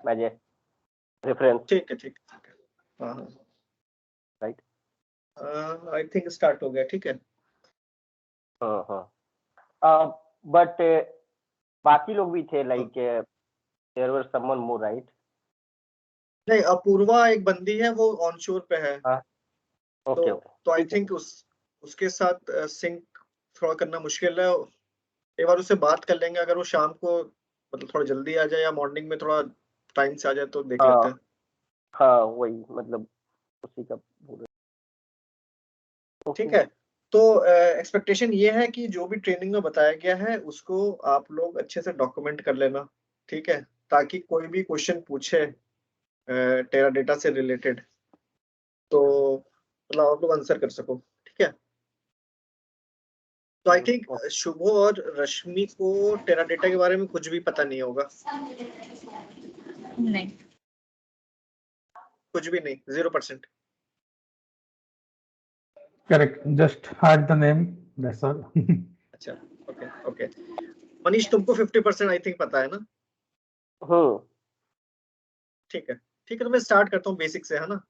As a reference. ठीक है हाँ हाँ राइट। आई थिंक स्टार्ट हो गया। ठीक है हाँ हाँ। बट बाकी लोग भी थे, like there were someone more, right? नहीं, अपूर्वा एक बंदी है, वो ऑन शोर पे है। ओके तो आई ठीक है। थिंक उसके साथ सिंक थोड़ा करना मुश्किल है। एक बार उससे बात कर लेंगे, अगर वो शाम को मतलब थोड़ा जल्दी आ जाए या मॉर्निंग में थोड़ा टाइम से आ जाए तो देख लेते हाँ हैं। हाँ, वही मतलब उसी का बोल रहे। ठीक ओके। है, तो एक्सपेक्टेशन ये है कि जो भी ट्रेनिंग में बताया गया है उसको आप लोग अच्छे से डॉक्यूमेंट कर लेना। ठीक है, ताकि कोई भी क्वेश्चन पूछे टेरा डेटा से रिलेटेड तो मतलब आप लोग आंसर कर सको। ठीक है, तो आई थिंक शुभ और रश्मि को टेरा डेटा के बारे में कुछ भी पता नहीं होगा। नहीं, कुछ भी नहीं, 0%। Correct. Just heard the name. That's all. अच्छा, ओके। मनीष, तुमको 50% आई थिंक पता है ना? ठीक है तो मैं स्टार्ट करता हूँ बेसिक से, है ना?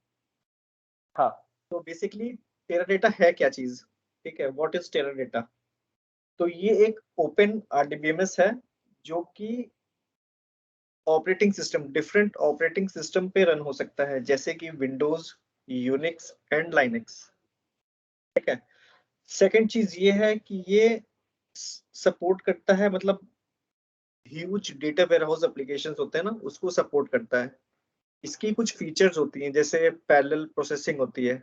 हाँ। तो बेसिकली टेरा डेटा है क्या चीज? ठीक है, व्हाट इज टेरा डेटा? तो ये एक ओपन आरडीबीएमएस है जो कि operating system, different operating system पे रन हो सकता है, जैसे कि विंडोज, यूनिक्स एंड लाइनक्स। ठीक है, सेकंड चीज ये है कि ये सपोर्ट करता है, मतलब ह्यूज डेटा वेयरहाउस एप्लीकेशंस होते हैं ना, उसको सपोर्ट करता है। इसकी कुछ फीचर्स होती हैं, जैसे पैरेलल प्रोसेसिंग होती है,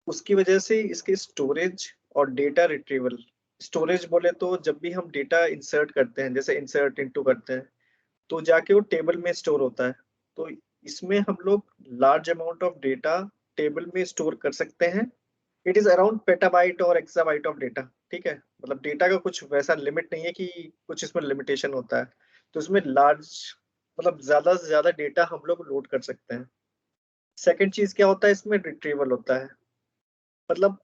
उसकी वजह से इसके स्टोरेज और डेटा रिट्रीवल। स्टोरेज बोले तो जब भी हम डेटा इंसर्ट करते हैं, जैसे इंसर्ट इनटू करते हैं, तो जाके वो टेबल में स्टोर होता है। तो इसमें हम लोग large amount of data table में स्टोर कर सकते हैं। इट इज अराउंड पेटाबाइट और एक्साबाइट ऑफ डेटा। ठीक है, मतलब डेटा का कुछ वैसा लिमिट नहीं है कि कुछ इसमें लिमिटेशन होता है। तो इसमें लार्ज मतलब ज्यादा से ज्यादा डेटा हम लोग लोड कर सकते हैं। सेकंड चीज क्या होता है, इसमें रिट्रीवल होता है। मतलब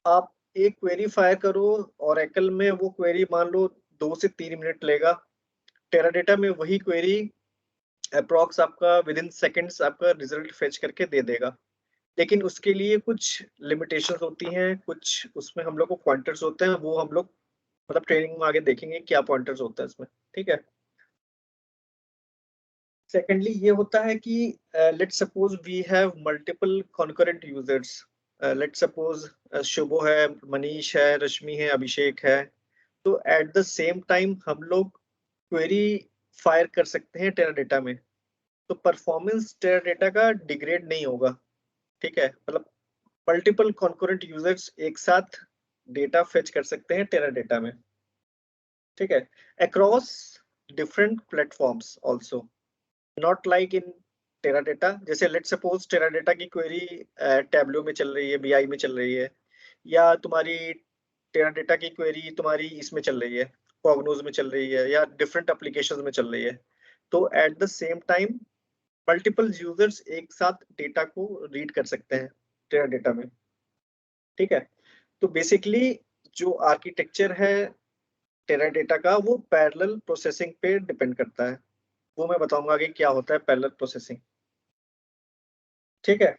आप एक क्वेरी फायर करो ओरेकल में, वो क्वेरी मान लो 2 से 3 मिनट लेगा। टेराडेटा में वही क्वेरी अप्रॉक्स आपका विद इन सेकेंड्स आपका रिजल्ट फेच करके दे देगा। लेकिन उसके लिए कुछ लिमिटेशंस होती हैं, कुछ उसमें हम लोग को पॉइंटर्स होते हैं, वो हम लोग मतलब ट्रेनिंग में आगे देखेंगे क्या पॉइंटर्स होता है इसमें। ठीक है, सेकेंडली ये होता है कि let suppose we have multiple concurrent users. Let suppose Shubho है, मनीष है, रश्मि है, अभिषेक है। तो एट द सेम टाइम हम लोग क्वेरी फायर कर सकते हैं टेराडेटा में। तो परफॉर्मेंस टेराडेटा का डिग्रेड नहीं होगा। ठीक है, मतलब मल्टीपल कॉन्करेंट यूजर्स एक साथ डेटा फेच कर सकते हैं टेराडेटा में। ठीक है, across different platforms also, not like in Teradata. जैसे लेट सपोज टेराडेटा की क्वेरी टैब्लो में चल रही है, बीआई में चल रही है, या तुम्हारी टेराडेटा की क्वेरी तुम्हारी इसमें चल रही है, कॉग्नोज में चल रही है, या डिफरेंट एप्लीकेशंस में चल रही है। तो at the same time multiple users एक साथ डेटा को रीड कर सकते हैं टेराडेटा में। ठीक है, तो बेसिकली जो आर्किटेक्चर है टेराडेटा का, वो पैरेलल प्रोसेसिंग पे डिपेंड करता है। वो मैं बताऊंगा कि क्या होता है पैरेलल प्रोसेसिंग। ठीक है,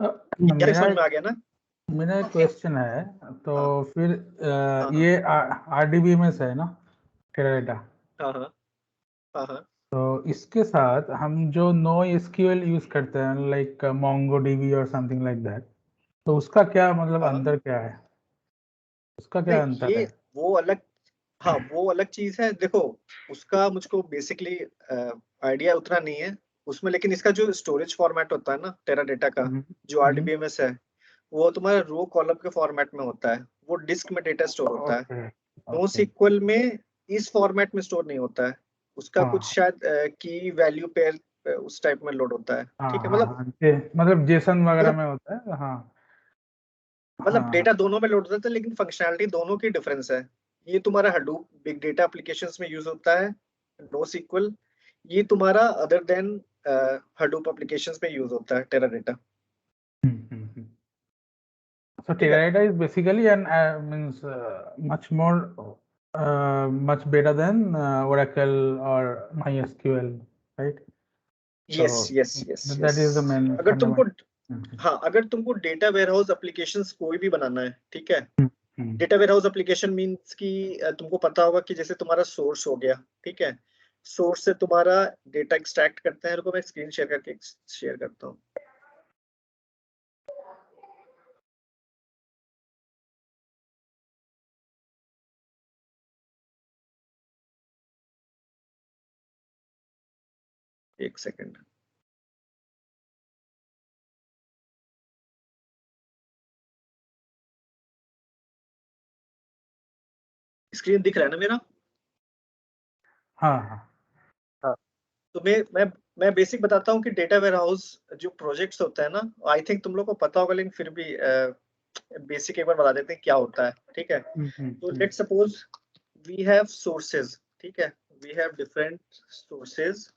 क्या समझ में आ गया ना? मेरा एक क्वेश्चन है, तो हाँ फिर हाँ ये आरडीबीएमएस है ना, टेराडेटा। हाँ हाँ हाँ हाँ। तो इसके साथ हम जो नो एसक्यूएल यूज करते हैं, लाइक मोंगोडीबी और समथिंग लाइक दैट, तो उसका क्या मतलब हाँ। अंतर क्या है? उसका क्या नहीं, अंतर ये है? वो अलग, हाँ वो अलग चीज है। देखो, उसका मुझको बेसिकली आइडिया उतना नहीं है उसमें, लेकिन इसका जो स्टोरेज फॉर्मेट होता है ना टेराडेटा का, हम्म, जो हम्म, आरडीबीएमएस है, वो तुम्हारा रो कॉलम के फॉर्मेट में होता है। वो डिस्क में डेटा स्टोर होता है। Okay no okay. सीक्वल में इस फॉर्मेट में स्टोर नहीं होता है। उसका कुछ हाँ शायद की वैल्यू पेयर उस टाइप में लोड होता है। हाँ ठीक है, हाँ मतलब हाँ, मतलब जेसन वगैरह मतलब में होता है। हाँ मतलब हाँ हाँ। डेटा दोनों में लोड होता है, लेकिन फंक्शनैलिटी दोनों की डिफरेंस है। ये तुम्हारा हडूप बिग डेटा एप्लीकेशंस में यूज होता है, नो सीक्वल। ये तुम्हारा अदर देन हडूप एप्लीकेशंस में यूज होता है टेराडेटा। So ठीक है, Teradata is basically an means much more much better than Oracle or MySQL, right? Yes So yes yes that is the main अगर तुमको fundamental. हाँ अगर तुमको डेटा वेयरहाउस एप्लीकेशंस कोई भी बनाना है, ठीक है, डेटा वेयरहाउस एप्लीकेशन मींस कि तुमको पता होगा कि जैसे तुम्हारा सोर्स हो गया, ठीक है, सोर्स से तुम्हारा डेटा एक्सट्रैक्ट करते हैं। रुको मैं स्क्रीन शेयर करके शेयर करता हूँ। एक सेकेंड। स्क्रीन दिख रहा है ना मेरा? हाँ। तो मैं बेसिक बताता हूँ कि डेटा वेयरहाउस जो प्रोजेक्ट्स होता है ना, आई थिंक तुम लोग को पता होगा, लेकिन फिर भी बेसिक एक बार बता देते हैं क्या होता है, ठीक है। तो let's suppose we have sources, ठीक है, we have different sources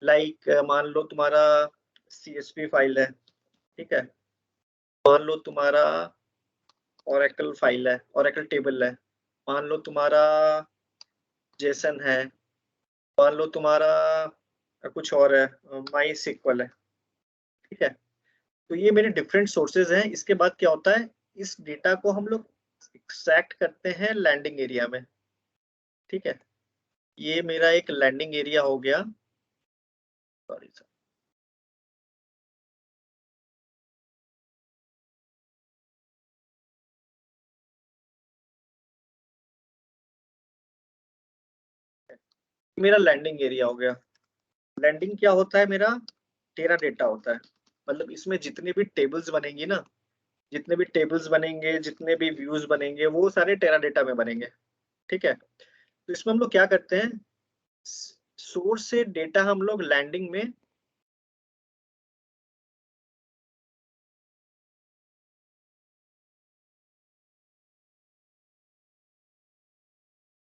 like मान लो तुम्हारा CSV फाइल है, ठीक है, मान लो तुम्हारा ओरेकल फाइल है, ओरेकल टेबल है, मान लो तुम्हारा जेसन है, मान लो तुम्हारा कुछ और है, माई सिक्वल है, ठीक है। तो ये मेरे डिफरेंट सोर्सेज हैं। इसके बाद क्या होता है, इस डेटा को हम लोग एक्सट्रैक्ट करते हैं लैंडिंग एरिया में, ठीक है। ये मेरा एक लैंडिंग एरिया हो गया, सॉरी सर, मेरा लैंडिंग एरिया हो गया। लैंडिंग क्या होता है, मेरा टेरा डेटा होता है। मतलब इसमें जितने भी टेबल्स बनेंगी ना, जितने भी टेबल्स बनेंगे, जितने भी व्यूज बनेंगे, वो सारे टेरा डेटा में बनेंगे, ठीक है। तो इसमें हम लोग क्या करते हैं, सोर्स से डेटा हम लोग लैंडिंग में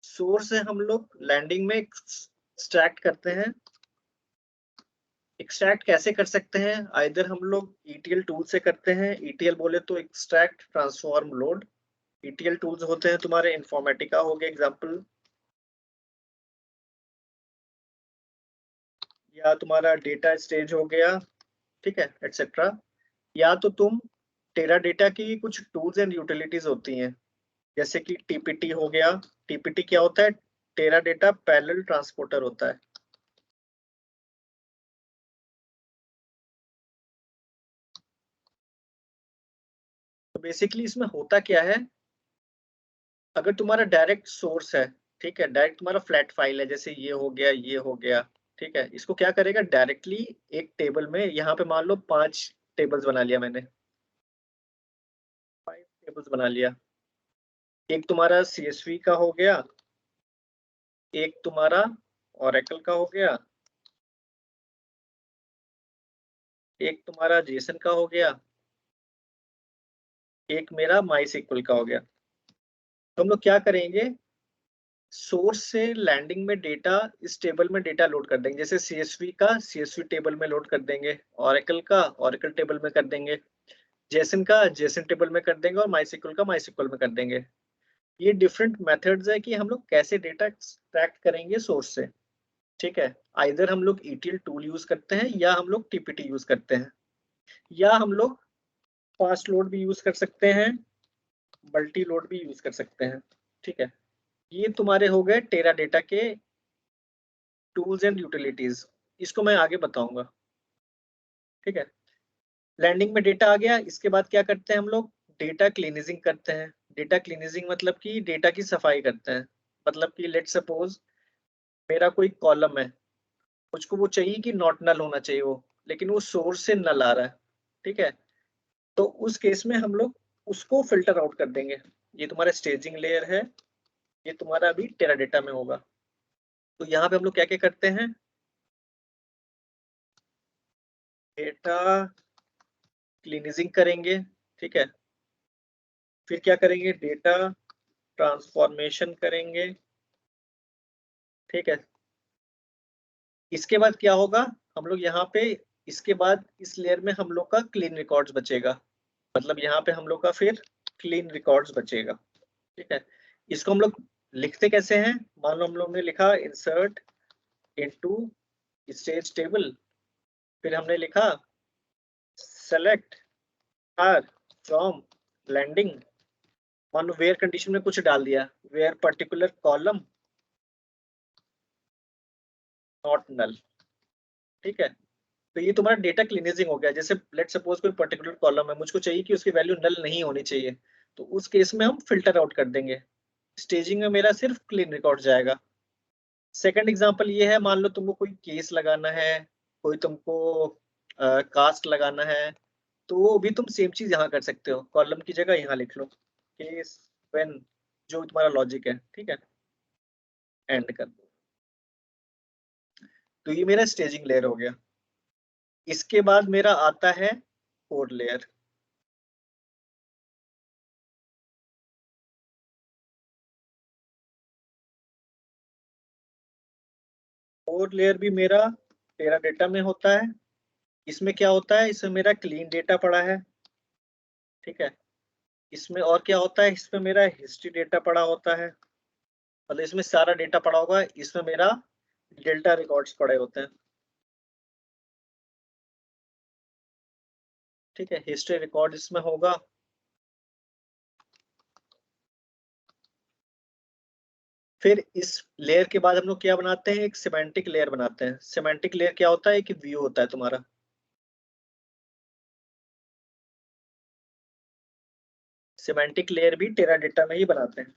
सोर्स से हम लोग लैंडिंग में एक्सट्रैक्ट करते हैं। एक्सट्रैक्ट कैसे कर सकते हैं, आइदर हम लोग ETL टूल से करते हैं। ETL बोले तो extract transform load. ETL tools होते हैं तुम्हारे इन्फॉर्मेटिका हो गया एग्जांपल, या तुम्हारा डेटा स्टेज हो गया, ठीक है, एटसेट्रा। या तो तुम टेरा डेटा की कुछ टूल्स एंड यूटिलिटीज होती हैं, जैसे कि TPT हो गया। TPT क्या होता है, टेरा डेटा पैरेलल ट्रांसपोर्टर होता है। तो बेसिकली इसमें होता क्या है, अगर तुम्हारा डायरेक्ट सोर्स है, ठीक है, डायरेक्ट तुम्हारा फ्लैट फाइल है, जैसे ये हो गया, ये हो गया, ठीक है, इसको क्या करेगा डायरेक्टली एक टेबल में, यहाँ पे मान लो 5 टेबल्स बना लिया मैंने, 5 टेबल्स बना लिया। एक तुम्हारा CSV का हो गया, एक तुम्हारा ओरेकल का हो गया, एक तुम्हारा जेसन का हो गया, एक मेरा माई सिक्वल का हो गया। तो हम लोग क्या करेंगे, सोर्स से लैंडिंग में डेटा इस टेबल में डेटा लोड कर देंगे। जैसे CSV का CSV टेबल में लोड कर देंगे, ओरेकल का ओरेकल टेबल में कर देंगे, जेसन का जेसन टेबल में कर देंगे, और माइस्क्ल का माइस्क्ल में कर देंगे। ये डिफरेंट मेथड्स है कि हम लोग कैसे डेटा एक्सट्रैक्ट करेंगे सोर्स से, ठीक है। आइदर हम लोग ETL टूल यूज करते हैं, या हम लोग TPT यूज करते हैं, या हम लोग फास्ट लोड भी यूज कर सकते हैं, मल्टी लोड भी यूज कर सकते हैं, ठीक है। ये तुम्हारे हो गए टेरा डेटा के टूल्स एंड यूटिलिटीज। इसको मैं आगे बताऊंगा, ठीक है। लैंडिंग में डेटा आ गया, इसके बाद क्या करते हैं हम लोग, डेटा क्लीनिजिंग करते हैं। डेटा क्लीनिजिंग मतलब कि डेटा की सफाई करते हैं। मतलब कि लेट सपोज मेरा कोई कॉलम है, मुझको वो चाहिए कि नॉट नल होना चाहिए वो, लेकिन वो सोर्स से नल आ रहा है, ठीक है। तो उस केस में हम लोग उसको फिल्टर आउट कर देंगे। ये तुम्हारा स्टेजिंग लेयर है, ये तुम्हारा अभी टेरा डेटा में होगा। तो यहाँ पे हम लोग क्या क्या करते हैं, डेटा क्लीनिजिंग करेंगे, ठीक है। फिर क्या करेंगे, डेटा ट्रांसफॉर्मेशन करेंगे, ठीक है। इसके बाद क्या होगा, हम लोग यहाँ पे इसके बाद इस लेयर में हम लोग का क्लीन रिकॉर्ड्स बचेगा। मतलब यहाँ पे हम लोग का फिर क्लीन रिकॉर्ड्स बचेगा, ठीक है। इसको हम लोग लिखते कैसे हैं, मान लो हम लोग ने लिखा इंसर्ट इनटू स्टेज टेबल, फिर हमने लिखा सेलेक्ट आर फ्रॉम लैंडिंग, मान लो वेयर कंडीशन में कुछ डाल दिया, where particular column not null, ठीक है। तो ये तुम्हारा डेटा क्लीनिजिंग हो गया। जैसे लेट सपोज कोई पर्टिकुलर कॉलम है, मुझको चाहिए कि उसकी वैल्यू नल नहीं होनी चाहिए, तो उस केस में हम फिल्टर आउट कर देंगे, स्टेजिंग में मेरा सिर्फ क्लीन रिकॉर्ड जाएगा। सेकंड एग्जांपल ये है, मान लो तुमको कोई केस लगाना है, कोई तुमको कास्ट लगाना है, तो वो भी तुम सेम चीज यहाँ कर सकते हो, कॉलम की जगह यहाँ लिख लो केस व्हेन, जो तुम्हारा लॉजिक है, ठीक है, एंड कर दो। तो ये मेरा स्टेजिंग लेयर हो गया। इसके बाद मेरा आता है कोड लेयर। कोड लेयर भी मेरा टेराडाटा में होता है। इसमें क्या होता है, इसमें मेरा क्लीन डेटा पड़ा है, ठीक है। इसमें और क्या होता है, इसमें मेरा हिस्ट्री डेटा पड़ा होता है, मतलब इसमें सारा डेटा पड़ा होगा। इसमें मेरा डेल्टा रिकॉर्ड्स पड़े होते हैं, ठीक है, हिस्ट्री रिकॉर्ड इसमें होगा। फिर इस लेयर के बाद हम लोग क्या बनाते हैं, एक सिमेंटिक लेयर बनाते हैं। सिमेंटिक लेयर क्या होता है कि व्यू होता है तुम्हारा। सिमेंटिक लेयर भी टेराडाटा में ही बनाते हैं।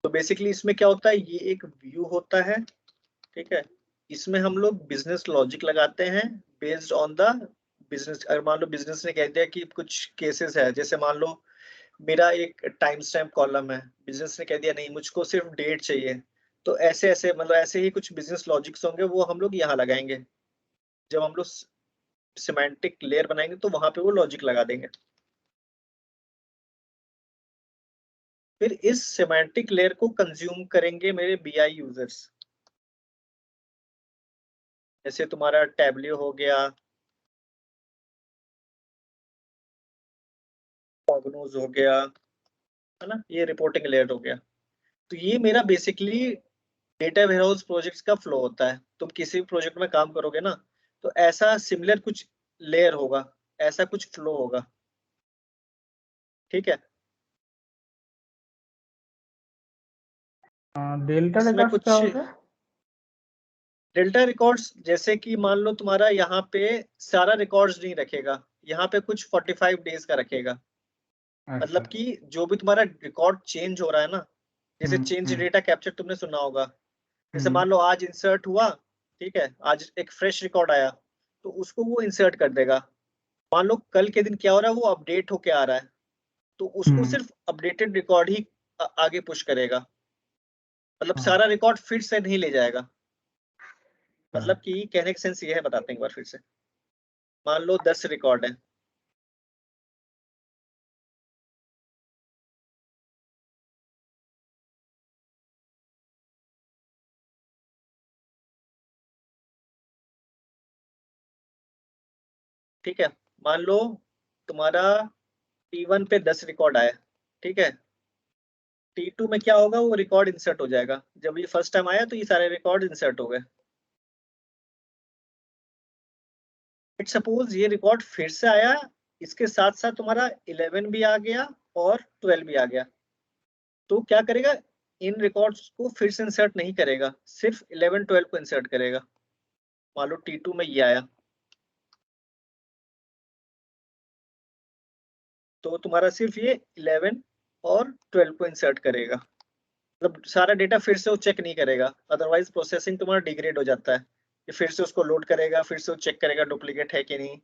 तो बेसिकली इसमें क्या होता है, ये एक व्यू होता है, ठीक है। इसमें हम लोग बिजनेस लॉजिक लगाते हैं बेस्ड ऑन द बिजनेस। अगर मान लो बिजनेस ने कह दिया कि कुछ केसेस है, जैसे मान लो मेरा एक टाइम स्टैम्प कॉलम है, बिजनेस ने कह दिया नहीं मुझको सिर्फ डेट चाहिए, तो ऐसे ऐसे मतलब ऐसे ही कुछ बिजनेस लॉजिक्स होंगे, वो हम लोग यहाँ लगाएंगे। जब हम लोग सिमेंटिक लेयर बनाएंगे तो वहां पे वो लॉजिक लगा देंगे। फिर इस सिमेंटिक लेयर को कंज्यूम करेंगे मेरे बीआई यूजर्स, जैसे तुम्हारा टैबलियो हो गया, कॉग्नोज हो गया, है ना, ये रिपोर्टिंग लेयर हो गया। तो ये मेरा बेसिकली डेटा वेयरहाउस प्रोजेक्ट्स का फ्लो होता है। तुम किसी भी प्रोजेक्ट में काम करोगे ना, तो ऐसा सिमिलर कुछ लेयर होगा, ऐसा कुछ फ्लो होगा, ठीक है। डेल्टा इसमें रिकॉर्ड्स क्या कुछ होता है? डेल्टा रिकॉर्ड्स, जैसे कि मान लो तुम्हारा यहाँ पे सारा रिकॉर्ड्स नहीं रखेगा, यहाँ पे कुछ 45 डेज का रखेगा। अच्छा। मतलब कि जो भी तुम्हारा रिकॉर्ड चेंज हो रहा है ना, जैसे चेंज हम्म। डेटा कैप्चर तुमने सुना होगा, जैसे हम्म। मान लो आज इंसर्ट हुआ, ठीक है, आज एक फ्रेश रिकॉर्ड आया, तो उसको वो इंसर्ट कर देगा। मान लो कल के दिन क्या हो रहा है, वो अपडेट होके आ रहा है, तो उसको हम्म। सिर्फ अपडेटेड रिकॉर्ड ही आगे पुश करेगा, मतलब हाँ, सारा रिकॉर्ड फिर से नहीं ले जाएगा। हाँ। मतलब कि कहने का सेंस ये है, बताते हैं एक बार फिर से। मान लो 10 रिकॉर्ड है, ठीक है। मान लो तुम्हारा T1 पे 10 रिकॉर्ड आया, ठीक है। T2 में क्या होगा, वो रिकॉर्ड इंसर्ट हो जाएगा। जब ये फर्स्ट टाइम आया तो ये सारे रिकॉर्ड इंसर्ट हो गए। इट सपोज ये रिकॉर्ड फिर से आया, इसके साथ साथ तुम्हारा 11 भी आ गया और 12 भी आ गया, तो क्या करेगा, इन रिकॉर्ड्स को फिर से इंसर्ट नहीं करेगा, सिर्फ 11 12 को इंसर्ट करेगा। मान लो T2 में ये आया, तो तुम्हारा सिर्फ ये 11 और 12 को इंसर्ट करेगा, मतलब सारा डेटा फिर से वो चेक नहीं करेगा, अदरवाइज प्रोसेसिंग तुम्हारा डिग्रेड हो जाता है। ये फिर से उसको लोड करेगा, फिर से वो चेक करेगा डुप्लीकेट है कि नहीं,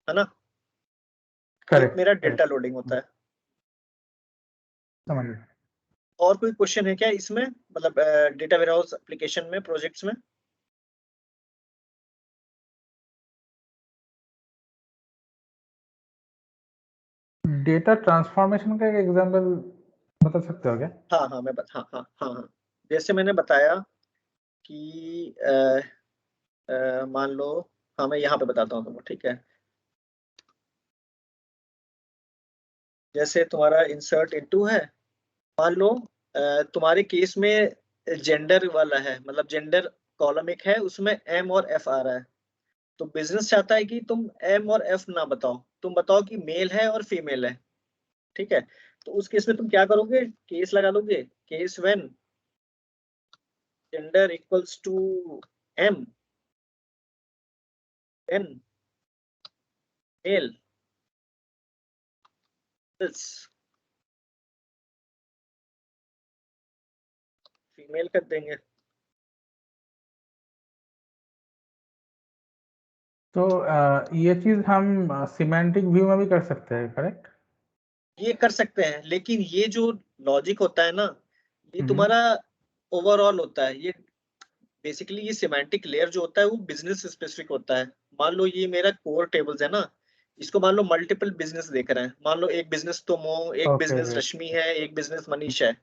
है ना। ये करेक्ट, मेरा डेटा करेक्ट। लोडिंग होता है। समझ गया। और कोई क्वेश्चन है क्या इसमें, मतलब डेटा वेयरहाउस एप्लीकेशन में, प्रोजेक्ट्स में? डेटा ट्रांसफॉर्मेशन का एक एग्जांपल बता सकते हो क्या? हाँ हाँ हाँ हाँ हाँ हाँ, जैसे मैंने बताया कि मान लो, हाँ मैं यहाँ पे बताता हूँ तुमको, ठीक है। जैसे तुम्हारा इंसर्ट इनटू है, मान लो तुम्हारे केस में जेंडर वाला है, मतलब जेंडर कॉलम एक है, उसमें एम और एफ आ रहा है। तो बिजनेस चाहता है कि तुम एम और एफ ना बताओ, तुम बताओ कि मेल है और फीमेल है, ठीक है। तो उस केस में तुम क्या करोगे, केस लगा लोगे, case when gender equals to M, then male female कर देंगे। तो ये चीज हम सिमेंटिक व्यू में भी कर सकते हैं, करेक्ट? ये कर सकते हैं, लेकिन ये जो लॉजिक होता है ना, ये हम्म। तुम्हारा ओवरऑल होता है। ये बेसिकली ये सिमेंटिक लेयर जो होता है वो बिजनेस स्पेसिफिक होता है। मान लो ये मेरा कोर टेबल्स है ना, इसको मान लो मल्टीपल बिजनेस देख रहे हैं, मान लो एक बिजनेस तुम हो, एक ओके, बिजनेस वेट। रश्मि है, एक बिजनेस मनीष है।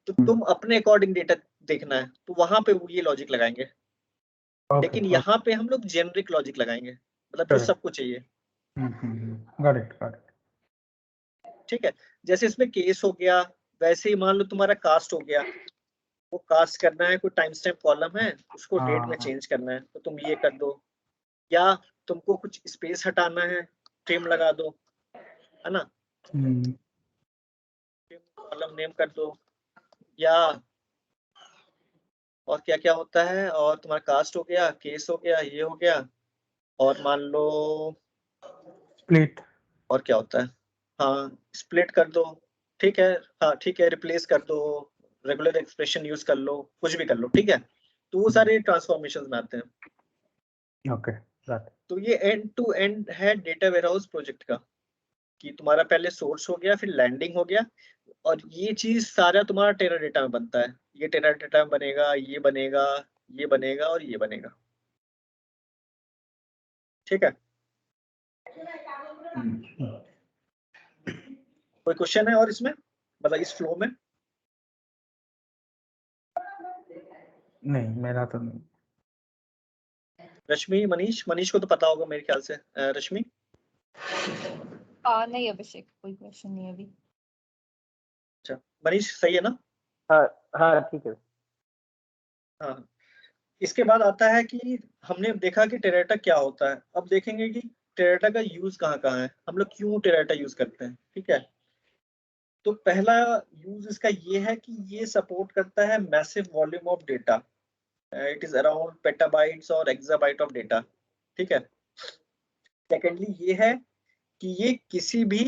तो तुम अपने अकॉर्डिंग डेटा देखना है, तो वहां पे वो ये लॉजिक लगाएंगे। ओके, लेकिन यहाँ पे हम लोग जेनरिक लॉजिक लगाएंगे, मतलब जो करेक्ट। सबको चाहिए, गॉट इट, गॉट इट। ठीक है। जैसे इसमें केस हो गया, वैसे ही मान लो तुम्हारा कास्ट हो गया, वो कास्ट करना है, कोई टाइम स्टैम्प कॉलम है, उसको डेट में हाँ। चेंज करना है, तो तुम ये कर दो। या तुमको कुछ स्पेस हटाना है, ट्रिम लगा दो, है ना, हम्म। ट्रिम कॉलम नेम कर दो। या और क्या क्या होता है, और तुम्हारा कास्ट हो गया, केस हो गया, ये हो गया, और मान लो स्प्लिट। और क्या होता है, हाँ स्प्लिट कर दो, ठीक है। हाँ ठीक है, रिप्लेस कर दो, रेगुलर एक्सप्रेशन यूज कर लो, कुछ भी कर लो, ठीक है। तो वो सारे ट्रांसफॉर्मेशन में आते हैं। Okay, got it. तो ये एंड टू एंड है डेटा वेयरहाउस प्रोजेक्ट का, कि तुम्हारा पहले सोर्स हो गया, फिर लैंडिंग हो गया, और ये चीज सारा तुम्हारा टेरा डेटा में बनता है। ये टेरा डेटा में बनेगा, ये बनेगा, ये बनेगा, और ये बनेगा, ठीक है। कोई क्वेश्चन है और इसमें, मतलब इस फ्लो में? नहीं, मेरा तो नहीं। रश्मि, मनीष, मनीष को तो पता होगा मेरे ख्याल से। रश्मि? नहीं अभिषेक, कोई क्वेश्चन नहीं अभी। अच्छा, मनीष सही है ना? हाँ हाँ ठीक है। हाँ। इसके बाद आता है कि हमने देखा कि टेराटा क्या होता है, अब देखेंगे कि टेराटा का यूज कहाँ कहाँ है, हम लोग क्यों टेराटा यूज करते हैं, ठीक है। तो पहला यूज इसका ये है कि ये सपोर्ट करता है massive volume of data. It is around petabytes और एक्साबाइट ऑफ डेटा, ठीक है। सेकेंडली ये है कि ये किसी भी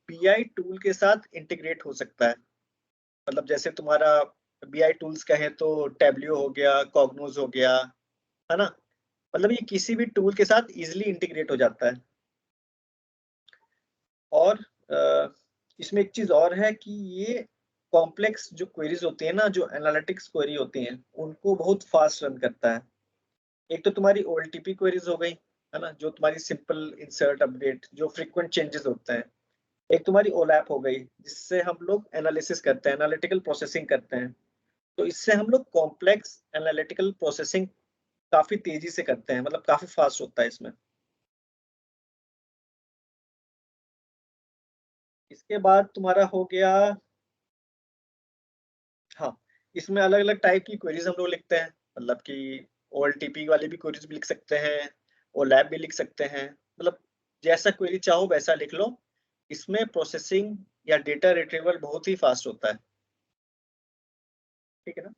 बीआई टूल के साथ इंटीग्रेट हो सकता है। मतलब जैसे तुम्हारा बीआई टूल्स कहें तो टेब्लियो हो गया, कॉग्नोज हो गया, है ना। मतलब ये किसी भी टूल के साथ इजिली इंटीग्रेट हो जाता है। और इसमें एक चीज और है कि ये कॉम्प्लेक्स जो क्वेरीज होती है ना, जो एनालिटिक्स क्वेरी होती हैं, उनको बहुत फास्ट रन करता है। एक तो तुम्हारी ओएलटीपी क्वेरीज हो गई, है ना, जो तुम्हारी सिंपल इंसर्ट अपडेट, जो फ्रीक्वेंट चेंजेस होते हैं। एक तुम्हारी ओलैप हो गई, जिससे हम लोग एनालिसिस करते हैं, एनालिटिकल प्रोसेसिंग करते हैं। तो इससे हम लोग कॉम्प्लेक्स एनालिटिकल प्रोसेसिंग काफी तेजी से करते हैं, मतलब काफी फास्ट होता है इसमें। इसके बाद तुम्हारा हो गया, हाँ, इसमें अलग अलग टाइप की क्वेरीज हम लोग लिखते हैं, मतलब कि ओएलटीपी वाली भी क्वेरीज भी लिख सकते हैं, ओलैप भी लिख सकते हैं, मतलब जैसा क्वेरी चाहो वैसा लिख लो। इसमें प्रोसेसिंग या डेटा रिट्रीवल बहुत ही फास्ट होता है, ठीक है ना।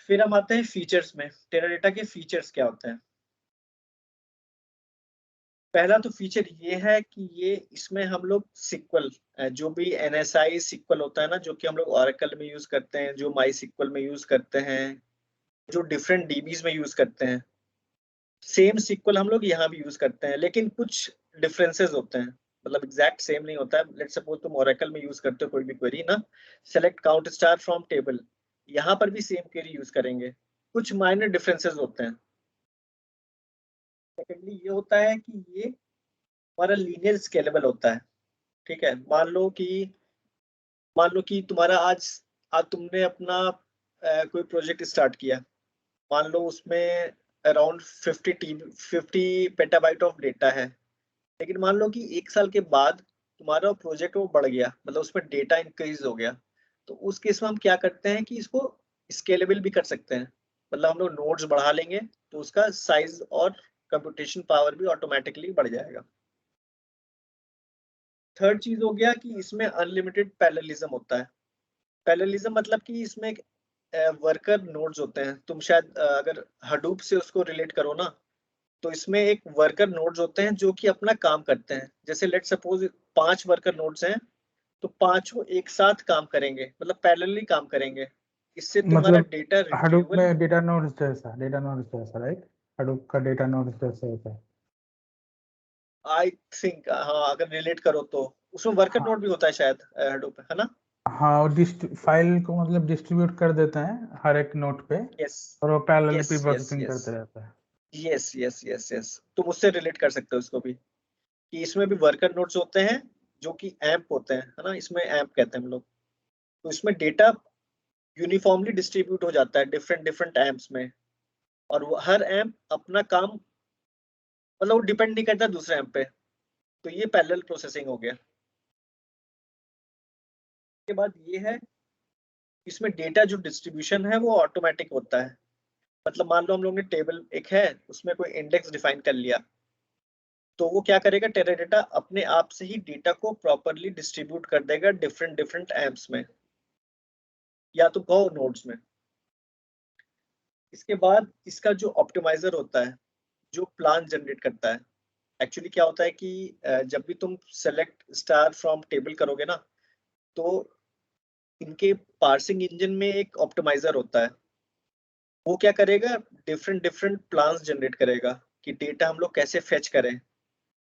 फिर हम आते हैं फीचर्स में, टेराडेटा के फीचर्स क्या होते हैं। पहला तो फीचर ये है कि ये इसमें हम लोग सिक्वल, जो भी एनएसआई सिक्वल होता है ना, जो कि हम लोग ऑरेकल में यूज करते हैं, जो माई सिक्वल में यूज करते हैं, जो डिफरेंट डीबीज में यूज करते हैं, सेम सिक्वल हम लोग यहाँ भी यूज करते हैं, लेकिन कुछ डिफरेंसेस होते हैं। मतलब एग्जैक्ट सेम नहीं होता है। लेट्स सपोज तुम ओरेकल में यूज करते हो कोई भी क्वेरी ना, select count star from table, यहाँ पर भी सेम क्वेरी यूज करेंगे, कुछ माइनर डिफरेंसेस होते हैं। सेकेंडली ये होता है कि ये हमारा लीनियर स्केलेबल होता है, ठीक है। मान लो कि तुम्हारा आज आज तुमने अपना कोई प्रोजेक्ट स्टार्ट किया, मान लो उसमें अराउंड 50 पेटाबाइट ऑफ डेटा है, लेकिन मान लो कि 1 साल के बाद तुम्हारा प्रोजेक्ट वो बढ़ गया, मतलब उसमें डेटा इंक्रीज हो गया। तो उस केस में हम क्या करते हैं कि इसको स्केलेबल भी कर सकते हैं, मतलब हम लोग नोड्स बढ़ा लेंगे तो उसका साइज और कंप्यूटेशन पावर भी ऑटोमेटिकली बढ़ जाएगा। थर्ड चीज हो गया कि इसमें अनलिमिटेड पैरेललिज्म होता है। पैरेललिज्म मतलब कि इसमें वर्कर नोड्स होते हैं। तुम शायद अगर हडूप से उसको रिलेट करो ना, तो इसमें एक वर्कर नोड्स होते हैं जो कि अपना काम करते हैं। जैसे लेट सपोज 5 वर्कर नोड्स हैं, तो पांचों एक साथ काम करेंगे, मतलब पैरेलली काम करेंगे। इससे तुम्हारा मतलब डेटा हडूप रिट्रीवल, में डेटा नोड्स जैसा राइट? हडूप का डेटा नोड्स जैसा होता है। आई थिंक, हाँ अगर रिलेट करो तो उसमें वर्कर हाँ नोड भी होता है शायद हडूप, है ना? हाँ, और फाइल को मतलब डिस्ट्रीब्यूट कर देते हैं हर एक नोड पे, यस और वो parallel yes pre yes processing yes करते रहता है। यस यस यस यस तुम उससे रिलेट कर सकते हो इसको भी, कि इसमें भी वर्कर नोड्स होते हैं जो कि एम्प होते हैं, है ना? इसमें एम्प कहते हैं हम लोग। तो इसमें डेटा यूनिफॉर्मली डिस्ट्रीब्यूट हो जाता है डिफरेंट डिफरेंट एम्प्स में, और वो हर एम्प अपना काम, मतलब वो डिपेंड नहीं करता दूसरे एम्प पे। तो ये पैरेलल प्रोसेसिंग हो गया। के बाद ये है, इसमें डेटा जो डिस्ट्रीब्यूशन है वो ऑटोमेटिक होता है। मतलब मान लो हम लोग ने टेबल एक है, उसमें कोई इंडेक्स डिफाइन कर लिया, तो वो क्या करेगा, टेराडाटा अपने आप से ही डेटा को प्रॉपरली डिस्ट्रीब्यूट कर देगा डिफरेंट डिफरेंट एम्प्स में, या तो कहो नोड्स में। इसके बाद इसका जो ऑप्टिमाइजर होता है, जो प्लान जनरेट करता है। एक्चुअली क्या होता है कि जब भी तुम सेलेक्ट स्टार फ्रॉम टेबल करोगे ना, तो इनके पार्सिंग इंजन में एक ऑप्टिमाइजर होता है। वो क्या करेगा, डिफरेंट डिफरेंट प्लान्स जनरेट करेगा कि डेटा हम लोग कैसे फेच करें।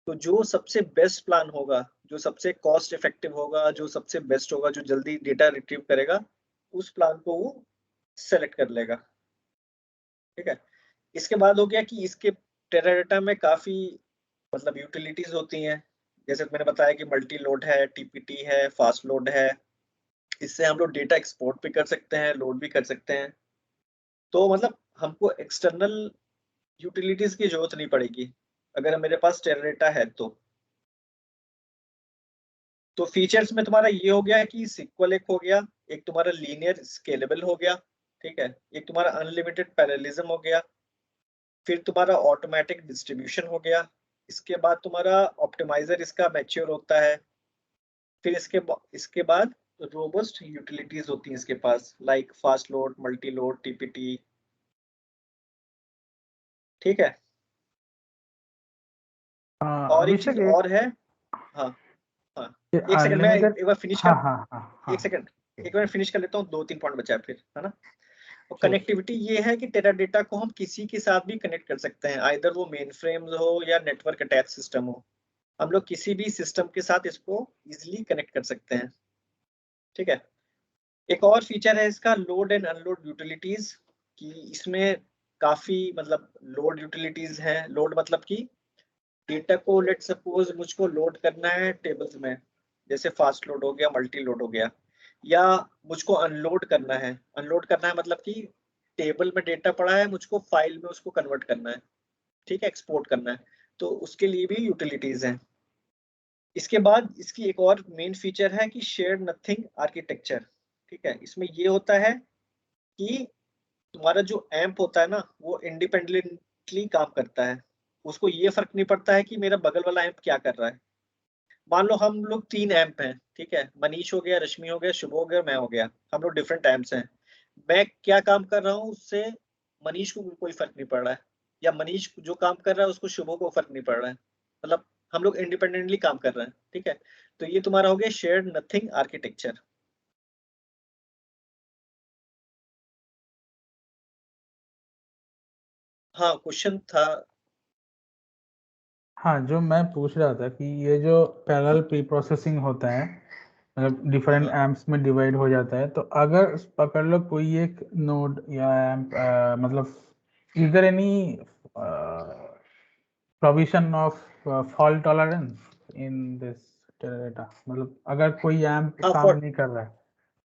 तो जो सबसे बेस्ट प्लान होगा, जो सबसे कॉस्ट इफेक्टिव होगा, जो सबसे बेस्ट होगा, जो जल्दी डेटा रिट्रीव करेगा, उस प्लान को वो सेलेक्ट कर लेगा। ठीक है। इसके बाद हो गया कि इसके टेराडाटा में काफी मतलब यूटिलिटीज होती हैं। जैसे मैंने बताया कि मल्टी लोड है, टीपीटी है, फास्ट लोड है। इससे हम लोग डेटा एक्सपोर्ट भी कर सकते हैं, लोड भी कर सकते हैं। तो मतलब हमको एक्सटर्नल यूटिलिटीज की जरूरत नहीं पड़ेगी अगर मेरे पास टेराडाटा है तो फीचर्स में तुम्हारा ये हो गया कि सिक्वल एक हो गया, एक तुम्हारा लीनियर स्केलेबल हो गया, ठीक है, एक तुम्हारा अनलिमिटेड पैरेललिज्म हो गया, फिर तुम्हारा ऑटोमेटिक डिस्ट्रीब्यूशन हो गया। इसके बाद तुम्हारा ऑप्टिमाइजर इसका मैच्योर होता है। फिर इसके बाद रोबस्ट यूटिलिटीज होती हैं इसके पास, like fast load, multi load, TPT. ठीक है। और एक अभिषेक चीज एक और है। हाँ हाँ, एक सेकंड, मैं अनलिमिटेड। एक बार फिनिश हाँ कर, हाँ हाँ हाँ। एक सेकंड, एक बार फिनिश कर लेता हूँ, 2-3 पॉइंट बचा है फिर, है ना? और Sure. कनेक्टिविटी ये है कि टेरा डेटा को हम किसी के साथ भी कनेक्ट कर सकते हैं, आइदर वो मेन फ्रेम्स हो या नेटवर्क अटैच सिस्टम हो। हम लोग किसी भी सिस्टम के साथ इसको इजिली कनेक्ट कर सकते हैं। ठीक है। एक और फीचर है इसका, लोड एंड अनलोड यूटिलिटीज, कि इसमें काफी मतलब लोड यूटिलिटीज हैं। लोड मतलब कि डेटा को लेट सपोज मुझको लोड करना है टेबल्स में, जैसे फास्ट लोड हो गया, मल्टी लोड हो गया, या मुझको अनलोड करना है। अनलोड करना है मतलब कि टेबल में डेटा पड़ा है, मुझको फाइल में उसको कन्वर्ट करना है, ठीक है, एक्सपोर्ट करना है। तो उसके लिए भी यूटिलिटीज हैं। इसके बाद इसकी एक और मेन फीचर है कि शेयर्ड नथिंग आर्किटेक्चर। ठीक है। इसमें ये होता है कि तुम्हारा जो एम्प होता है ना, वो इंडिपेंडेंटली काम करता है। उसको ये फर्क नहीं पड़ता है कि मेरा बगल वाला एम्प क्या कर रहा है। मान लो हम लोग 3 एम्प हैं, ठीक है, मनीष हो गया, रश्मि हो गया, शुभ हो गया, मैं हो गया। हम लोग डिफरेंट एम्प्स हैं। मैं क्या काम कर रहा हूँ उससे मनीष को कोई फर्क नहीं पड़ रहा है, या मनीष जो काम कर रहा है उसको शुभ को फर्क नहीं पड़ रहा है। मतलब हम लोग इंडिपेंडेंटली काम कर रहे हैं। ठीक है। तो ये तुम्हारा हो गया शेयर्ड नथिंग आर्किटेक्चर। हाँ, क्वेश्चन था। हाँ, जो मैं पूछ रहा था कि ये जो पैरेलल प्री प्रोसेसिंग होता है, मतलब डिफरेंट हाँ एम्प्स में डिवाइड हो जाता है, तो अगर पकड़ लो कोई एक नोड या एम्प, मतलब is there any provision of fault tolerance in this data? मतलब अगर कोई एम्प हाँ काम फॉर नहीं कर रहा है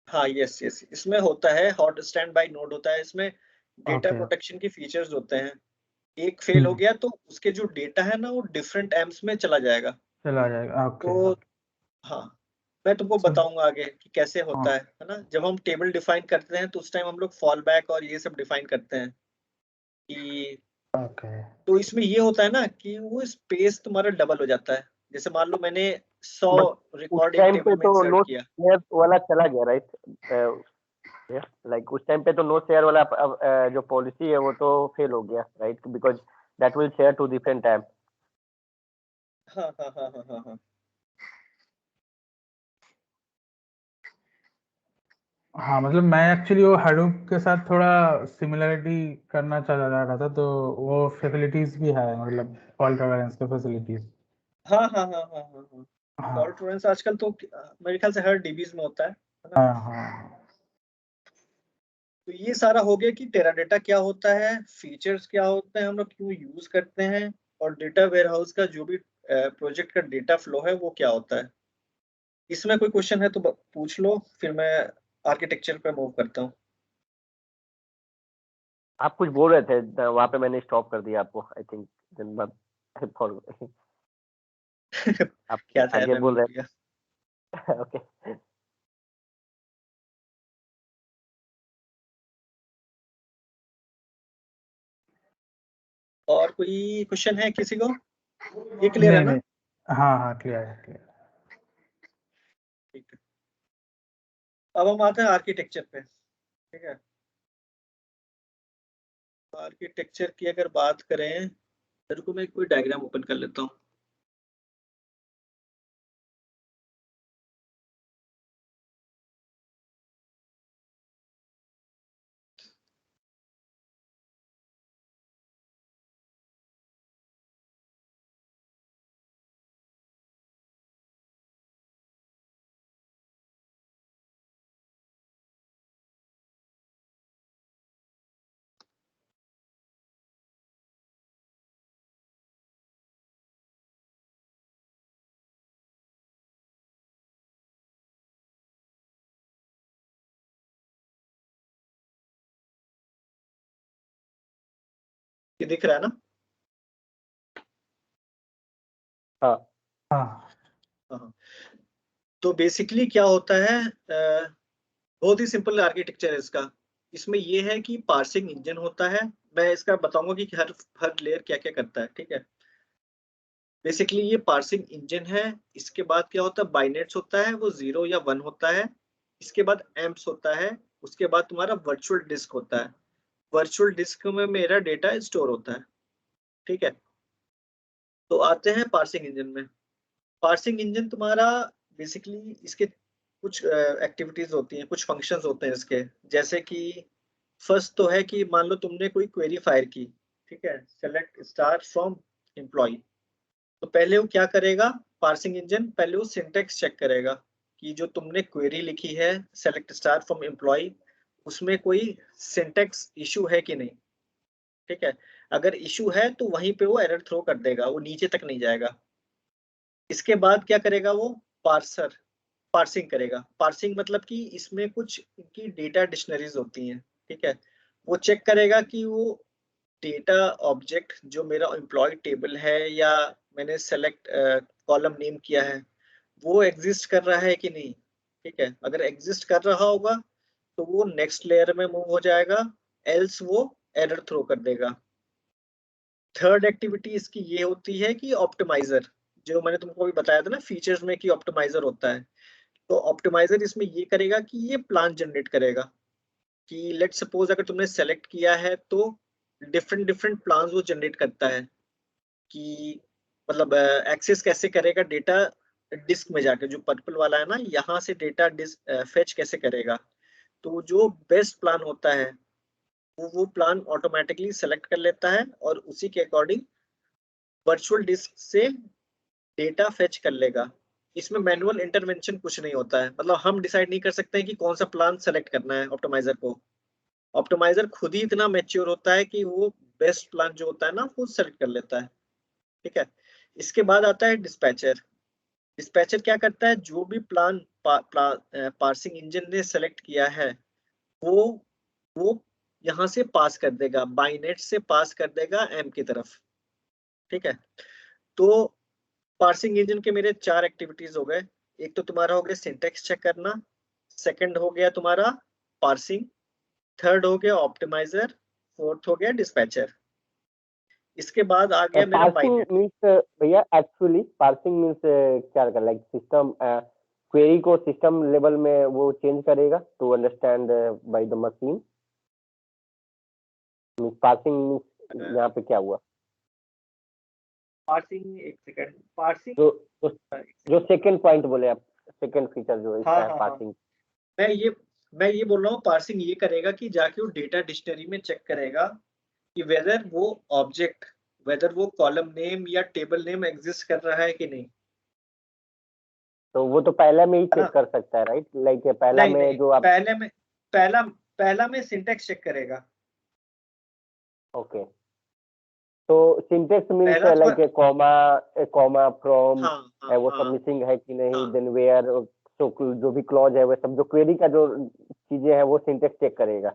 हाँ यस यस, इसमें होता है हॉट स्टैंड बाय नोड होता है, इसमें डेटा Okay. प्रोटेक्शन की फीचर्स होते हैं। एक फेल हो गया तो उसके जो डेटा है ना वो डिफरेंट एम्स में चला जाएगा। चला जाएगा। Okay. तो हाँ, मैं तुमको So, बताऊंगा आगे कि कैसे होता हाँ, है ना। जब हम टेबल डिफाइन करते हैं तो उस टाइम हम लोग फॉल बैक और ये सब डिफाइन करते हैं कि, okay. तो इसमें ये होता है ना कि वो स्पेस तुम्हारा डबल हो जाता है। जैसे मान लो मैंने 100 बट उस रिकॉर्ड एक टाइम पे टेबल में तो इंसर्ट नो किया। शेयर वाला चला गया, राइट? लाइक उस टाइम पे तो नो शेयर वाला जो पॉलिसी है वो तो फेल हो गया, right? Because that will share to different time. हाँ हाँ हाँ हाँ हाँ हाँ। हाँ, मतलब मैं एक्चुअली वो हडूप के साथ थोड़ा सिमिलरिटी करना चाह रहा था, तो वो फैसिलिटीज भी है, मतलब फॉल्ट टॉलरेंस के फैसिलिटीज। हाँ हाँ हाँ हाँ हाँ हाँ। हाँ फॉल्ट टॉलरेंस आजकल तो मेरे ख्याल से हर डीबीज में होता है ना। हाँ हाँ। तो ये सारा हो गया कि टेराडाटा क्या होता है, फीचर्स क्या होते हैं, हम लोग क्यों यूज करते हैं, और डेटा वेयरहाउस का जो भी प्रोजेक्ट का डेटा फ्लो है वो क्या होता है। इसमें कोई क्वेश्चन है तो पूछ लो, फिर मैं आर्किटेक्चर पे मूव करता हूँ। आप कुछ बोल रहे थे वहां पे, मैंने स्टॉप कर दिया आपको, आई थिंक। दिन बाद आप क्या था यार, आगे मैं बोल भूल रहे गया। थे। ओके। और कोई क्वेश्चन है किसी को? ये क्लियर है नहीं ना? नहीं, हाँ हाँ, क्लियर है, क्लियर। ठीक है, अब हम आते हैं आर्किटेक्चर पे। ठीक है, आर्किटेक्चर की अगर बात करें, तेरे को मैं कोई डायग्राम ओपन कर लेता हूँ। ये दिख रहा है ना? हाँ हाँ हाँ। तो बेसिकली क्या होता है, बहुत ही सिंपल आर्किटेक्चर है इसका। इसमें ये है कि पार्सिंग इंजन होता है। मैं इसका बताऊंगा कि हर हर लेयर क्या क्या करता है। ठीक है, बेसिकली ये पार्सिंग इंजन है। इसके बाद क्या होता है, बाइनेट्स होता है, वो 0 या 1 होता है। इसके बाद एम्प्स होता है। उसके बाद तुम्हारा वर्चुअल डिस्क होता है। वर्चुअल डिस्क में मेरा डेटा स्टोर होता है। ठीक है, तो आते हैं पार्सिंग इंजन में। पार्सिंग इंजन तुम्हारा बेसिकली इसके कुछ एक्टिविटीज होती हैं, कुछ फंक्शंस होते हैं इसके। जैसे कि फर्स्ट तो है कि मान लो तुमने कोई क्वेरी फायर की। ठीक है, सेलेक्ट स्टार फ्रॉम एम्प्लॉय। तो पहले वो क्या करेगा, पार्सिंग इंजन पहले वो सिंटेक्स चेक करेगा कि जो तुमने क्वेरी लिखी है सेलेक्ट स्टार फ्रॉम एम्प्लॉय, उसमें कोई सिंटेक्स इशू है कि नहीं। ठीक है, अगर इशू है तो वहीं पे वो एरर थ्रो कर देगा, वो नीचे तक नहीं जाएगा। इसके बाद क्या करेगा वो, पार्सिंग करेगा। पार्सिंग मतलब कि इसमें कुछ की डेटा डिक्शनरीज होती हैं। ठीक है, वो चेक करेगा कि वो डेटा ऑब्जेक्ट जो मेरा एम्प्लॉय टेबल है या मैंने सेलेक्ट कॉलम नेम किया है वो एग्जिस्ट कर रहा है कि नहीं। ठीक है, अगर एग्जिस्ट कर रहा होगा तो वो नेक्स्ट लेयर में मूव हो जाएगा, एल्स वो एरर थ्रो कर देगा। थर्ड एक्टिविटी इसकी ये होती है कि ऑप्टिमाइजर, जो मैंने तुमको अभी बताया था ना फीचर्स में कि ऑप्टिमाइजर होता है। तो ऑप्टिमाइजर इसमें ये करेगा कि ये प्लान जनरेट करेगा कि लेट सपोज अगर तुमने सेलेक्ट किया है तो डिफरेंट डिफरेंट प्लान्स वो जनरेट करता है कि मतलब एक्सेस कैसे करेगा डेटा डिस्क में जाकर, जो पर्पल वाला है ना यहाँ से डेटा डिस्क फेच कैसे करेगा। तो जो बेस्ट प्लान होता है वो प्लान ऑटोमेटिकली सेलेक्ट कर लेता है और उसी के अकॉर्डिंग वर्चुअल डिस्क से डेटा फेच कर लेगा। इसमें मैनुअल इंटरवेंशन कुछ नहीं होता है, मतलब हम डिसाइड नहीं कर सकते हैं कि कौन सा प्लान सेलेक्ट करना है ऑप्टिमाइजर को। ऑप्टिमाइजर खुद ही इतना मैच्योर होता है कि वो बेस्ट प्लान जो होता है ना वो सेलेक्ट कर लेता है। ठीक है, इसके बाद आता है डिस्पैचर। डिस्पैचर क्या करता है, जो भी प्लान पार्सिंग इंजन ने सेलेक्ट किया है वो यहाँ से पास कर देगा, बाइनेट से पास कर देगा एम की तरफ। ठीक है, तो पार्सिंग इंजन के मेरे 4 एक्टिविटीज हो गए। एक तो तुम्हारा हो गया सिंटेक्स चेक करना, सेकंड हो गया तुम्हारा पार्सिंग, थर्ड हो गया ऑप्टिमाइजर, फोर्थ हो गया डिस्पैचर। इसके बाद आ गया मेरा पार्सिंग बाइनेट। मीन्स भैया, एक्चुअली पार्सिंग मीन्स क्या कर, लाइक सिस्टम क्वेरी को सिस्टम लेवल में वो चेंज करेगा to understand by the machine. Means parsing means यहाँ पे क्या हुआ? पार्सिंग, एक सेकंड, पार्सिंग जो सेकंड पॉइंट बोले आप, सेकंड फीचर जो इसका है पार्सिंग। मैं ये बोल रहा हूँ, पार्सिंग ये करेगा कि जाके वो डेटा डिक्शनरी में चेक करेगा कि वेदर वो ऑब्जेक्ट, वेदर वो कॉलम नेम या टेबल नेम एग्जिस्ट कर रहा है कि नहीं। तो वो तो पहला में ही है ना? चेक कर सकता है, राइट? लाइक पहला नहीं, में नहीं, जो आप पहला में सिंटेक्स चेक करेगा। ओके, तो सिंटेक्स मीन्स पहला लाइक कॉमा फ्रॉम, हाँ, वो सब मिसिंग है कि नहीं, हाँ। देन वेयर, तो जो भी क्लॉज है वो सब, जो क्वेरी का जो चीजें हैं वो सिंटेक्स चेक करेगा,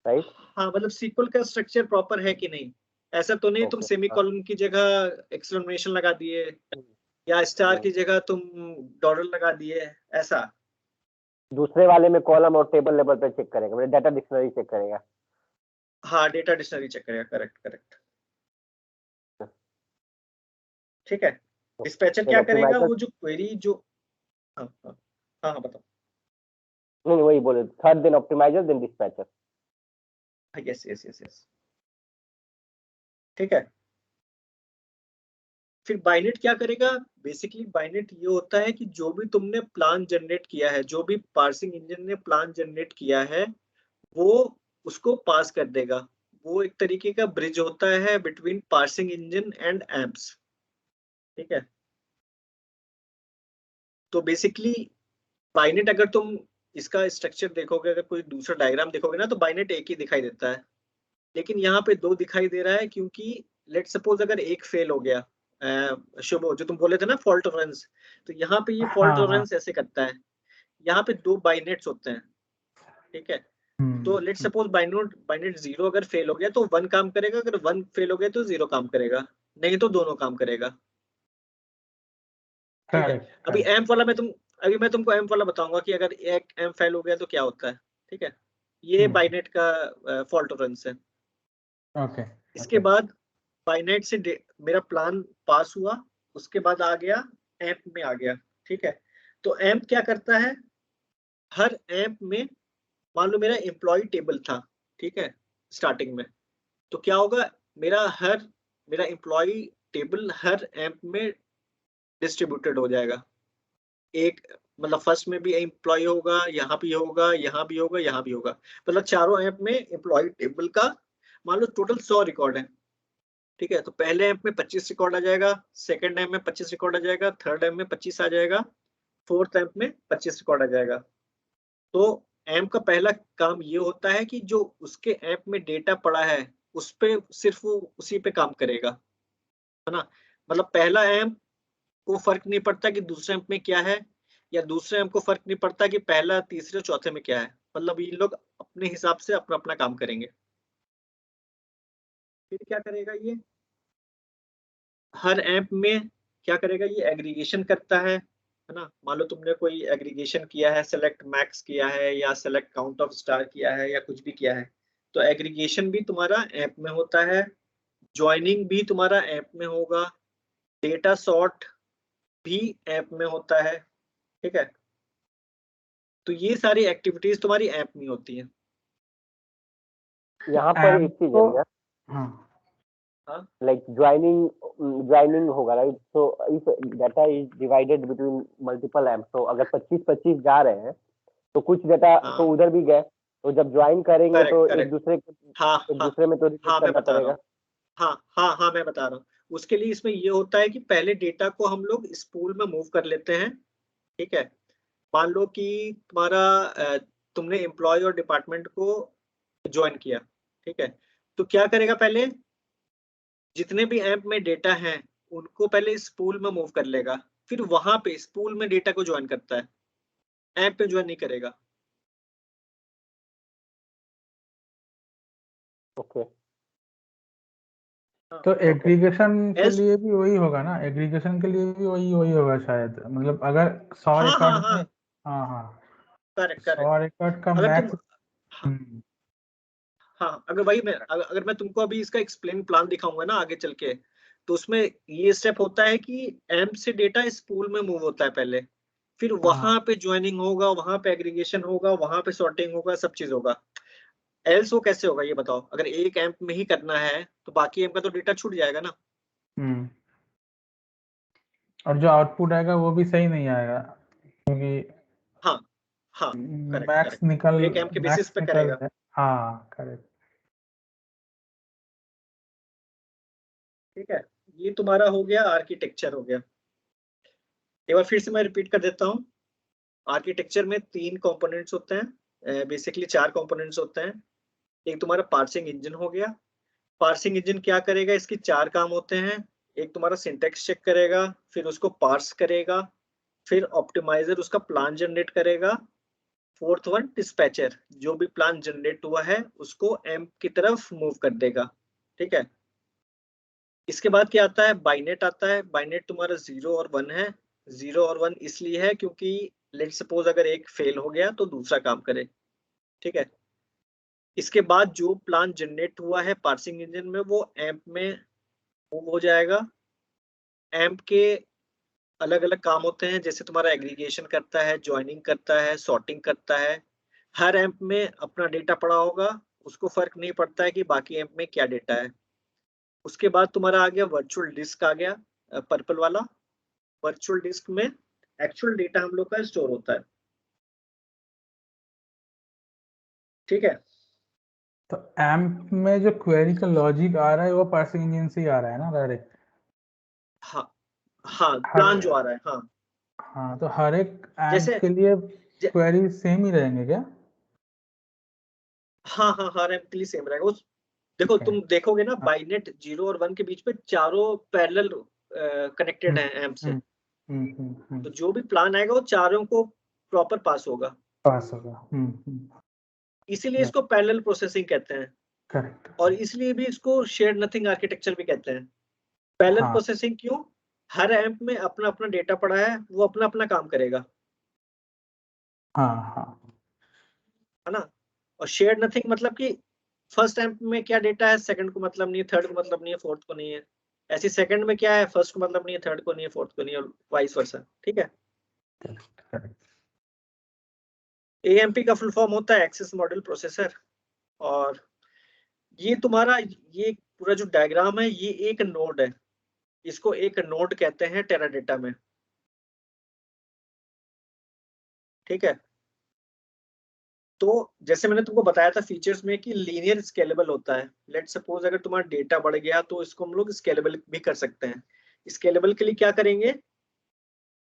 राइट? हाँ, मतलब सीक्वल का स्ट्रक्चर प्रॉपर है कि नहीं। ऐसा तो नहीं तुम ओके, सेमीकोलन की जगह एक्सक्लेमेशन लगा दिए या स्टार की जगह तुम डॉलर लगा दिए, ऐसा। दूसरे वाले में कॉलम और टेबल लेवल पे चेक करेगा, मतलब डाटा डिक्शनरी चेक करेगा। हाँ, डेटा डिक्शनरी चेक करेगा, करेक्ट। ठीक है, डिस्पैचर क्या करेगा, वो जो क्वेरी जो हाँ, बताओ। नहीं, वही बोले, third then optimiser then dispatcher. Yes. ठीक है, फिर बाइनेट क्या करेगा? बेसिकली बाइनेट ये होता है कि जो भी तुमने प्लान जनरेट किया है, जो भी पार्सिंग इंजन ने प्लान जनरेट किया है, वो उसको पास कर देगा। वो एक तरीके का ब्रिज होता है between parsing engine and amps. ठीक है, तो बेसिकली बाइनेट, अगर तुम इसका स्ट्रक्चर देखोगे, अगर कोई दूसरा डायग्राम देखोगे ना, तो बाइनेट एक ही दिखाई देता है, लेकिन यहाँ पे 2 दिखाई दे रहा है, क्योंकि लेट सपोज अगर एक फेल हो गया, शुभ, जो तुम बोले थे ना फॉल्ट टॉलरेंस, तो यहाँ पे ये फॉल्ट हाँ हाँ टॉलरेंस ऐसे करता है। यहाँ पे 2 बाइनेट्स होते हैं। ठीक है, तो लेट सपोज बाइनेट 0 अगर फेल हो गया तो 1 काम करेगा, अगर 1 फेल हो गया तो 0 काम करेगा, नहीं तो दोनों काम करेगा। ठीक है, करेक्ट अभी मैं तुमको एम्प वाला बताऊंगा कि अगर एक एम्प फेल हो गया तो क्या होता है। ठीक है, ये बाइनेट का फॉल्ट टॉलरेंस है। ओके। इसके बाद बाइनेट से मेरा प्लान पास हुआ, उसके बाद आ गया एम्प में आ गया। ठीक है, तो एम्प क्या करता है, हर एम्प में, मान लो मेरा एम्प्लॉय टेबल था, ठीक है, स्टार्टिंग में, तो क्या होगा, मेरा एम्प्लॉय टेबल हर एम्प में डिस्ट्रीब्यूटेड हो जाएगा। एक, मतलब फर्स्ट में भी एम्प्लॉय होगा, यहाँ भी होगा, यहाँ भी होगा, यहाँ भी होगा, मतलब चारों ऐप में एम्प्लॉय टेबल का मान लो टोटल 100 रिकॉर्ड है। ठीक है, तो पहले ऐप में 25 रिकॉर्ड आ जाएगा, सेकंड ऐप में 25 रिकॉर्ड आ जाएगा, थर्ड ऐप में 25 आ जाएगा, फोर्थ ऐप में 25 रिकॉर्ड आ जाएगा। तो ऐप का पहला काम ये होता है कि जो उसके ऐप में डेटा पड़ा है उस पे सिर्फ वो उसी पे काम करेगा, है ना। मतलब पहला ऐप को फर्क नहीं पड़ता कि दूसरे ऐप में क्या है, या दूसरे ऐप को फर्क नहीं पड़ता कि पहला, तीसरे, चौथे में क्या है। मतलब ये लोग अपने हिसाब से अपना अपना काम करेंगे। फिर क्या करेगा ये, हर ऐप में क्या करेगा, ये एग्रीगेशन करता है ना। मान लो तुमने कोई एग्रीगेशन किया है, सेलेक्ट मैक्स किया है या सेलेक्ट काउंट ऑफ स्टार किया है या कुछ भी किया है, तो एग्रीगेशन भी तुम्हारा ऐप में होता है, ज्वाइनिंग भी तुम्हारा ऐप में होगा, डेटा सॉर्ट भी ऐप में होता है। ठीक है, तो ये सारी एक्टिविटीज तुम्हारी ऐप में होती है। यहाँ पर एक चीज है भैया, हाँ, लाइक ज्वाइनिंग होगा, right? So if data is divided between multiple amp, तो अगर 25-25 जा रहे हैं तो कुछ डाटा तो उधर भी गए, तो जब ज्वाइन करेंगे तो एक दूसरे में तो रिपीट करना पड़ेगा। हाँ, मैं बता रहा हूँ। उसके लिए इसमें ये होता है कि पहले डेटा को हम लोग स्पूल में मूव कर लेते हैं। ठीक है, मान लो कि तुमने एम्प्लॉय और डिपार्टमेंट को ज्वाइन किया। ठीक है, तो क्या करेगा, पहले जितने भी ऐप में डेटा हैं उनको पहले स्पूल में मूव कर लेगा, फिर वहां पे स्पूल में डेटा को ज्वाइन करता है। एम्प पे ज्वाइन नहीं करेगा। ओके तो ओके एग्रीगेशन के एल्स लिए भी वही होगा ना, एग्रीगेशन के लिए भी वही वही होगा शायद, मतलब अगर 100 हाँ एकड़ हाँ हाँ, में। हाँ हाँ, करेक्ट 100 करेक्ट। एकड़ का अगर तुम मैक्स। हाँ हाँ, अगर मैं तुमको अभी इसका एक्सप्लेन प्लान दिखाऊंगा ना आगे चल के, तो उसमें ये स्टेप होता है कि एम्प से डेटा इस पूल में मूव होता है पहले, फिर हाँ वहां पे ज्वाइनिंग होगा, वहां पे एग्रीगेशन होगा, वहां पे सॉर्टिंग होगा, सब चीज होगा। एल्स वो कैसे होगा ये बताओ? अगर एक एम्प में ही करना है तो बाकी एम्प का तो डेटा छूट जाएगा ना। हम्म, और जो आउटपुट आएगा वो भी सही नहीं आएगा, क्योंकि हाँ हाँ, करेक्ट मैक्स करेक्ट, निकल वो एक एम्प के बेसिस मैक्स पे निकल करेगा। जाए। हाँ करेक्ट। ठीक है, ये तुम्हारा हो गया, आर्किटेक्चर हो गया। एक बार फिर से मैं रिपीट कर देता हूँ। आर्किटेक्चर में 3 कंपोनेंट्स होते हैं, बेसिकली 4 कंपोनेंट्स होते हैं। एक तुम्हारा पार्सिंग इंजन हो गया। पार्सिंग इंजन क्या करेगा, इसके 4 काम होते हैं। एक तुम्हारा सिंटेक्स चेक करेगा, फिर उसको पार्स करेगा, फिर ऑप्टिमाइजर उसका प्लान जनरेट करेगा, फोर्थ वन डिस्पैचर, जो भी प्लान जनरेट हुआ है उसको एम्प की तरफ मूव कर देगा। ठीक है, इसके बाद क्या आता है, बाइनेट आता है। बाइनेट तुम्हारा 0 और 1 है। 0 और 1 इसलिए है क्योंकि लेट सपोज अगर एक फेल हो गया तो दूसरा काम करे। ठीक है, इसके बाद जो प्लान जनरेट हुआ है पार्सिंग इंजन में वो एम्प में मूव हो जाएगा। एम्प के अलग अलग काम होते हैं, जैसे तुम्हारा एग्रीगेशन करता है, ज्वाइनिंग करता है, सॉर्टिंग करता है। हर एम्प में अपना डेटा पड़ा होगा, उसको फर्क नहीं पड़ता है कि बाकी एम्प में क्या डेटा है। उसके बाद तुम्हारा आ गया वर्चुअल डिस्क आ गया, पर्पल वाला। वर्चुअल डिस्क में एक्चुअल डेटा हम लोग का स्टोर होता है। ठीक है, तो एम्प में जो क्वेरी का लॉजिक आ रहा है वो पार्सिंग इंजन से ही आ रहा है ना डायरेक्ट? हाँ हाँ, हर प्लान जो आ रहा है, हाँ। हाँ, तो हर एक एम्प जैसे के लिए ज, क्वेरी सेम ही रहेंगे क्या? हाँ हाँ, हर एम्प के लिए सेम रहेगा उस। देखो ओके। तुम देखोगे ना, हाँ। बाइनेट 0 और 1 के बीच में चारों पैरेलल कनेक्टेड हम्म हैं एम्प से। हम्म तो जो भी प्लान आएगा वो चारों को प्रॉपर पास होगा। पास होगा। इसीलिए इसको पैरेलल प्रोसेसिंग कहते हैं। करेक्ट। और इसलिए भी इसको शेयर्ड नथिंग आर्किटेक्चर भी कहते हैं। पैरेलल हाँ प्रोसेसिंग क्यों? हर एम्प में अपना अपना डेटा पड़ा है, वो अपना अपना काम करेगा, हाँ हाँ। है ना। और शेयर्ड नथिंग मतलब कि फर्स्ट एम्प में क्या डेटा है, सेकंड को मतलब नहीं है, थर्ड को मतलब नहीं है, फोर्थ को नहीं है। ऐसे सेकंड में क्या है, फर्स्ट को मतलब नहीं है, थर्ड को नहीं है, फोर्थ को नहीं है, और वाइस वर्सा। ठीक है, करेक्ट। एएमपी का फुल फॉर्म होता है एक्सेस मॉड्यूल प्रोसेसर। और ये तुम्हारा, ये पूरा जो डायग्राम है ये एक नोड है। इसको एक नोड कहते हैं टेराडेटा में। ठीक है, तो जैसे मैंने तुमको बताया था फीचर्स में कि लीनियर स्केलेबल होता है। लेट सपोज अगर तुम्हारा डेटा बढ़ गया तो इसको हम लोग स्केलेबल भी कर सकते हैं। स्केलेबल के लिए क्या करेंगे,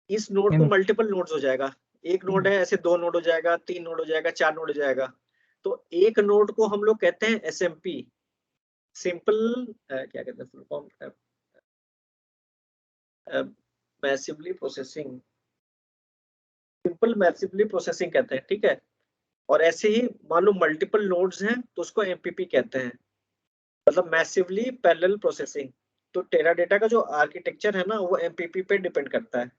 इस नोड को इन मल्टीपल नोड्स हो जाएगा। एक नोड है, ऐसे 2 नोड हो जाएगा, 3 नोड हो जाएगा, 4 नोड हो जाएगा। तो एक नोड को हम लोग कहते हैं एसएमपी, सिंपल क्या कहते हैं full form, massively processing, simple massively processing कहते हैं। ठीक है, और ऐसे ही मान लो मल्टीपल नोड्स हैं तो उसको एमपीपी कहते हैं, मतलब मैसिवली पैरेलल प्रोसेसिंग। तो टेराडेटा का जो आर्किटेक्चर है ना वो एमपीपी पे डिपेंड करता है,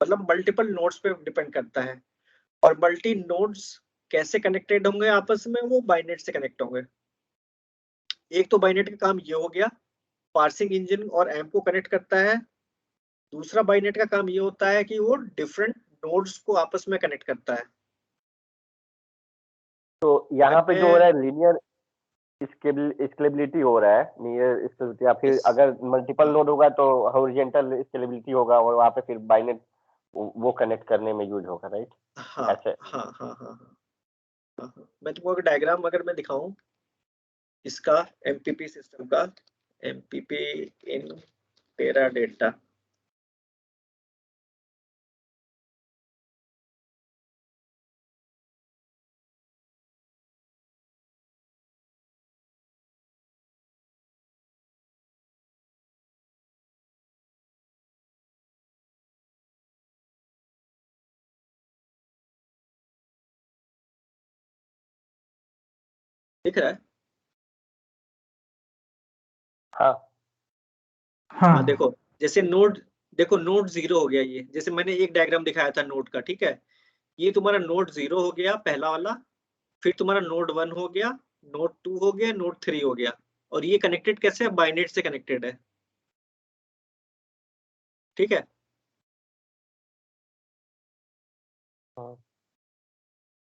मतलब मल्टीपल नोड्स पे डिपेंड करता है। और मल्टी नोड्स कैसे कनेक्टेड होंगे आपस में, वो बाइनेट से कनेक्ट होंगे। एक तो बाइनेट का काम ये हो गया, पार्सिंग इंजन और एम्प को कनेक्ट करता है। दूसरा बाइनेट का काम ये होता है कि वो डिफरेंट नोड्स को आपस में कनेक्ट करता है। तो यहाँ पे जो हो मैं रहा है लीनियर स्केलेबिलिटी हो रहा है, लीनियर स्केलेबिलिटी, या फिर इस अगर मल्टीपल हाँ नोड होगा तो हॉरिजॉन्टल स्केलेबिलिटी होगा, और वहाँ पे फिर बाइनेट वो कनेक्ट करने में यूज होगा, राइट? हाँ ऐसे। हाँ हाँ हाँ हाँ हाँ। मैं तुमको अगर डायग्राम अगर मैं दिखाऊं इसका, एमपीपी सिस्टम का, एमपीपी इन टेराडेटा। दिख रहा है? हाँ हाँ देखो, जैसे नोड, देखो नोड 0 हो गया ये, जैसे मैंने एक डायग्राम दिखाया था नोड का, ठीक है। ये तुम्हारा नोड 0 हो गया पहला वाला, फिर तुम्हारा नोड 1 हो गया, नोड 2 हो गया, नोड 3 हो गया, और ये कनेक्टेड कैसे है? बाइनेट से कनेक्टेड है, ठीक है।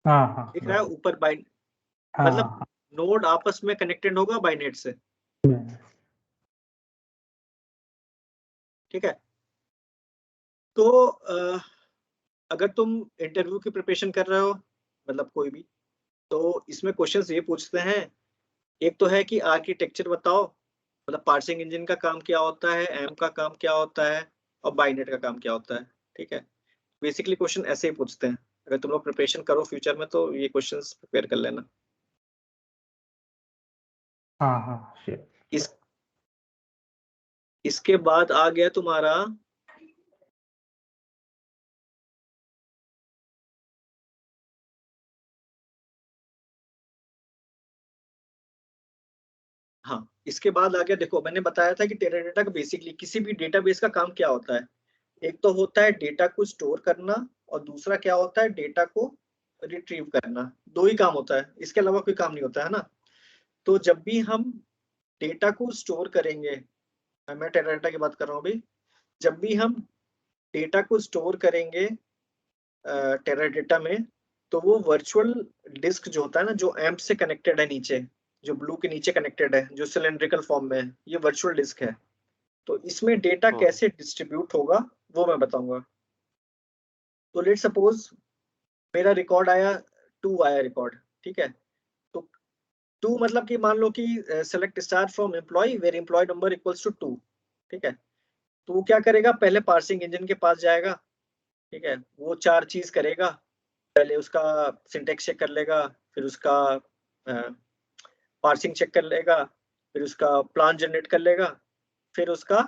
हाँ दिख रहा है ऊपर बाइन, मतलब हाँ नोड आपस में कनेक्टेड होगा बाइनेट से, ठीक है। तो अगर तुम इंटरव्यू की प्रिपरेशन कर रहे हो, मतलब कोई भी, तो इसमें क्वेश्चंस ये पूछते हैं, एक तो है कि आर्किटेक्चर बताओ, मतलब पार्सिंग इंजन का काम क्या होता है, एम का काम क्या होता है, और बाइनेट का काम क्या होता है, ठीक है। बेसिकली क्वेश्चन ऐसे ही पूछते हैं। अगर तुम लोग प्रिपरेशन करो फ्यूचर में तो ये क्वेश्चंस प्रिपेयर कर लेना। हाँ sure। इस इसके बाद आ गया तुम्हारा हाँ, इसके बाद आ गया, देखो मैंने बताया था कि टेराडाटा का बेसिकली किसी भी डेटाबेस का काम क्या होता है। एक तो होता है डेटा को स्टोर करना, और दूसरा क्या होता है? डेटा को रिट्रीव करना। दो ही काम होता है, इसके अलावा कोई काम नहीं होता है ना। तो जब भी हम डेटा को स्टोर करेंगे, मैं टेराडाटा की बात कर रहा हूँ अभी, जब भी हम डेटा को स्टोर करेंगे टेराडाटा में, तो वो वर्चुअल डिस्क जो होता है ना, जो एम्प से कनेक्टेड है नीचे, जो ब्लू के नीचे कनेक्टेड है, जो सिलेंड्रिकल फॉर्म में है, ये वर्चुअल डिस्क है। तो इसमें डेटा कैसे डिस्ट्रीब्यूट होगा वो मैं बताऊंगा। तो लेट सपोज मेरा रिकॉर्ड आया, 2 आया रिकॉर्ड, ठीक है। तो 2 मतलब कि मान लो कि select star from employ where employ number equals to 2, ठीक है। तो वो क्या करेगा? पहले पार्सिंग इंजन के पास जाएगा, ठीक है। वो 4 चीज करेगा, पहले उसका सिंटेक्स चेक कर लेगा, फिर उसका पार्सिंग चेक कर लेगा, फिर उसका प्लान जनरेट कर लेगा, फिर उसका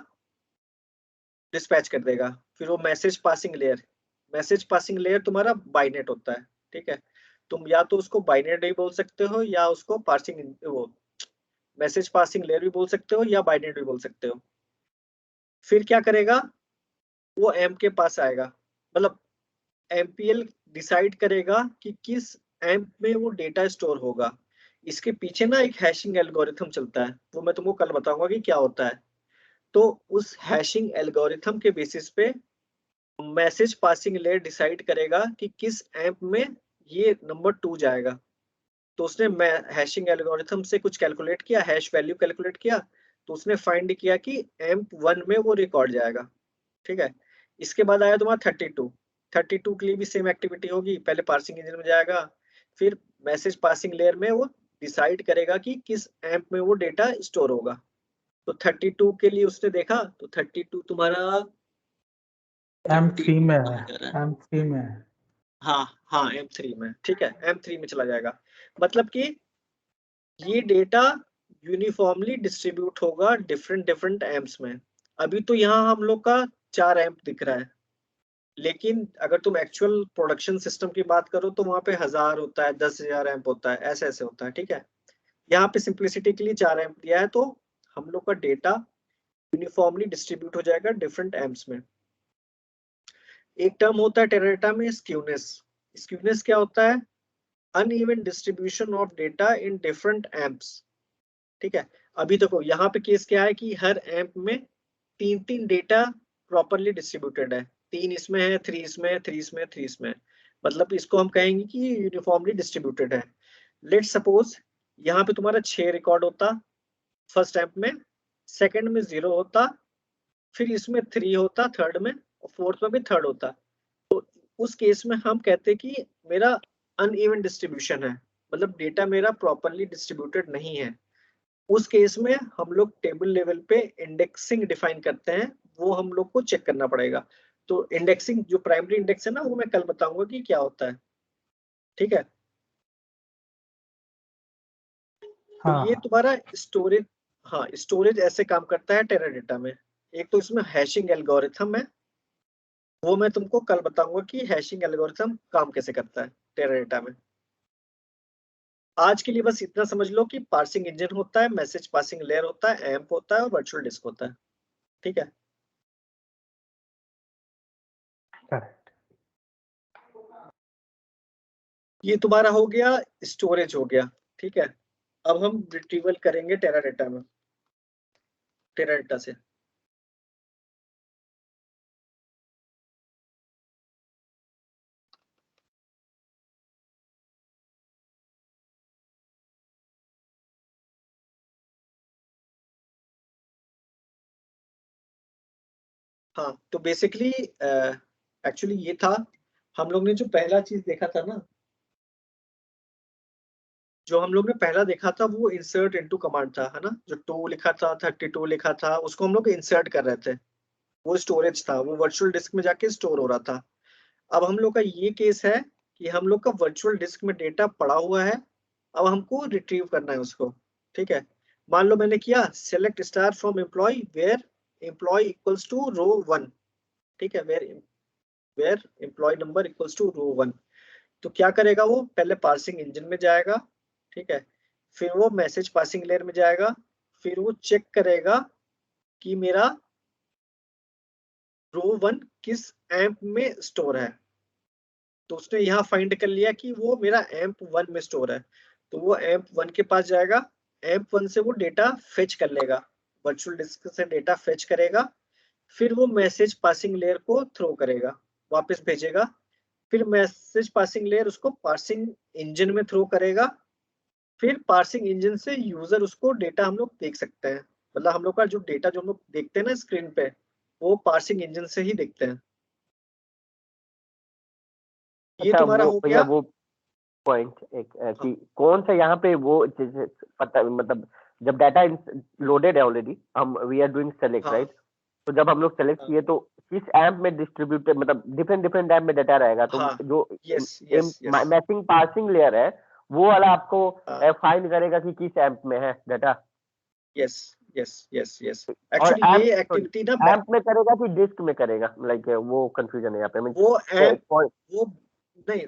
डिस्पैच कर देगा, फिर वो मैसेज पासिंग लेयर तुम्हारा बाइनेट होता है, ठीक है। तुम या तो उसको बाइनेट भी बोल सकते हो, या उसको पार्सिंग वो मैसेज पासिंग लेयर भी बोल सकते हो, या बाइनेट भी बोल सकते हो। फिर क्या करेगा? वो एम के पास आएगा, मतलब एमपीएल डिसाइड करेगा कि किस एम्प में वो डेटा स्टोर होगा। इसके पीछे ना एक हैशिंग एल्गोरिथम चलता है, वो मैं तुमको कल बताऊंगा कि क्या होता है। तो उस हैशिंग एल्गोरिथम के बेसिस पे मैसेज पासिंग लेयर डिसाइड करेगा कि किस एम्प में ये नंबर 2 जाएगा। तो उसने हैशिंग एल्गोरिथम से कुछ कैलकुलेट किया, हैश वैल्यू कैलकुलेट किया, तो उसने फाइंड किया कि एम्प 1 में वो रिकॉर्ड जाएगा, ठीक है। इसके बाद आया तुम्हारा 32 के लिए भी सेम एक्टिविटी होगी, पहले पार्सिंग इंजन में जाएगा, फिर मैसेज पासिंग लेयर में वो डिसाइड करेगा कि किस एम्प में वो डेटा स्टोर होगा। तो 32 के लिए उसने देखा, तो 32 तुम्हारा M3 में है, कहाँ जा रहा है? M3 में है। हाँ हाँ, M3 में, ठीक है, M3 में चला जाएगा। मतलब कि ये डेटा यूनिफॉर्मली डिस्ट्रीब्यूट होगा डिफरेंट डिफरेंट एम्प्स में। अभी तो यहाँ हम लोग का 4 एम्प दिख रहा है, लेकिन अगर तुम एक्चुअल प्रोडक्शन सिस्टम की बात करो तो वहां पे 1000 होता है, 10,000 एम्प होता है, ऐसे ऐसे होता है, ठीक है। यहाँ पे सिंप्लिसिटी के लिए 4 एम्प दिया है, तो हम लोग का डेटा यूनिफॉर्मली डिस्ट्रीब्यूट हो जाएगा डिफरेंट एम्प्स में। एक टर्म होता है टेराडाटा में स्क्यूनेस। स्क्यूनेस क्या होता है? Uneven distribution of data in different amps, ठीक है। अभी देखो यहाँ पे केस क्या है कि हर एम्प में 3 डेटा प्रॉपरली डिस्ट्रीब्यूटेड है, 3 इसमें है, 3 इसमें है, 3 इसमें है, 3 इसमें है। मतलब इसको हम कहेंगे कि यूनिफॉर्मली डिस्ट्रीब्यूटेड है। लेट सपोज यहाँ पे तुम्हारा 6 रिकॉर्ड होता फर्स्ट एम्प में, सेकंड में 0 होता, फिर इसमें 3 होता थर्ड में, और फोर्थ में भी थर्ड होता। उस केस में हम कहते कि मेरा अनइवन डिस्ट्रीब्यूशन है, मतलब डेटा मेरा प्रॉपरली डिस्ट्रीब्यूटेड नहीं है। उस केस में हम लोग टेबल लेवल पे इंडेक्सिंग डिफाइन करते हैं, वो हम लोग को चेक करना पड़ेगा। तो इंडेक्सिंग जो प्राइमरी इंडेक्स है ना, वो मैं कल बताऊंगा कि क्या होता है, ठीक है। तो ये हाँ तुम्हारा स्टोरेज, हाँ स्टोरेज ऐसे काम करता है टेराडाटा में। एक तो इसमें हैशिंग एल्गोरिथम है, वो मैं तुमको कल बताऊंगा कि हैशिंग एल्गोरिथम काम कैसे करता है टेराडाटा में। आज के लिए बस इतना समझ लो कि पार्सिंग इंजन होता है, मैसेज पासिंग लेयर होता है, एम्प होता है और वर्चुअल डिस्क होता है। ठीक है, करेक्ट। ये तुम्हारा हो गया, स्टोरेज हो गया। ठीक है, अब हम रिट्रीवल करेंगे टेराडाटा में, टेराडाटा से। हाँ, तो बेसिकली एक्चुअली ये था, हम लोग ने जो पहला चीज देखा था ना, जो हम लोग ने पहला देखा था वो इंसर्ट इनटू कमांड था, है ना, जो 2 लिखा था, 32 लिखा था, उसको हम लोग इंसर्ट कर रहे थे। वो स्टोरेज था, वो वर्चुअल डिस्क में जाके स्टोर हो रहा था। अब हम लोग का ये केस है कि हम लोग का वर्चुअल डिस्क में डेटा पड़ा हुआ है, अब हमको रिट्रीव करना है उसको। ठीक है, मान लो मैंने किया select star from employ where employ equals to row 1। ठीक है, where employ number equals to row 1। तो क्या करेगा वो, पहले पार्सिंग इंजन में जाएगा। ठीक है, फिर वो मैसेज पासिंग लेयर में जाएगा, फिर वो चेक करेगा कि मेरा रो 1 किस एम्प में स्टोर है। तो उसने यहाँ फाइंड कर लिया कि वो मेरा एम्प 1 में स्टोर है, तो वो एम्प 1 के पास जाएगा, एम्प 1 से वो डेटा फेच कर लेगा, वर्चुअल डिस्क से डेटा फेच करेगा, फिर वो मैसेज पासिंग लेयर को थ्रो करेगा, वापस भेजेगा, फिर मैसेज पासिंग लेयर उसको पार्सिंग इंजन में थ्रो करेगा, फिर पार्सिंग इंजन से यूजर उसको डेटा हम लोग देख सकते हैं। मतलब हम लोग का जो डेटा जो हम लोग देखते हैं ना स्क्रीन पे, वो पार्सिंग इंजन से ही देखते हैं। ये अच्छा तुम्हारा वो हो भैया गया। वो पॉइंट एक हाँ, कि कौन सा यहाँ पे वो पता मतलब जब डाटा लोडेड है ऑलरेडी, हम वी आर डूइंग सेलेक्ट हाँ, राइट, तो जब हम लोग सेलेक्ट हाँ, किए तो किस ऐप में डिस्ट्रीब्यूटेड मतलब डिफरेंट डिफरेंट ऐप में डाटा रहेगा, तो हाँ, जो yes, yes, yes, matching passing layer है वो वाला आपको हाँ, फाइंड करेगा कि किस ऐप में है data. Yes, yes, yes, yes. और एक्चुअली ऐप ये सॉरी एक्टिविटी ना ऐप में करेगा कि डिस्क में करेगा, लाइक वो कंफ्यूजन है यहाँ पे वो एम्प मीन। वो नहीं,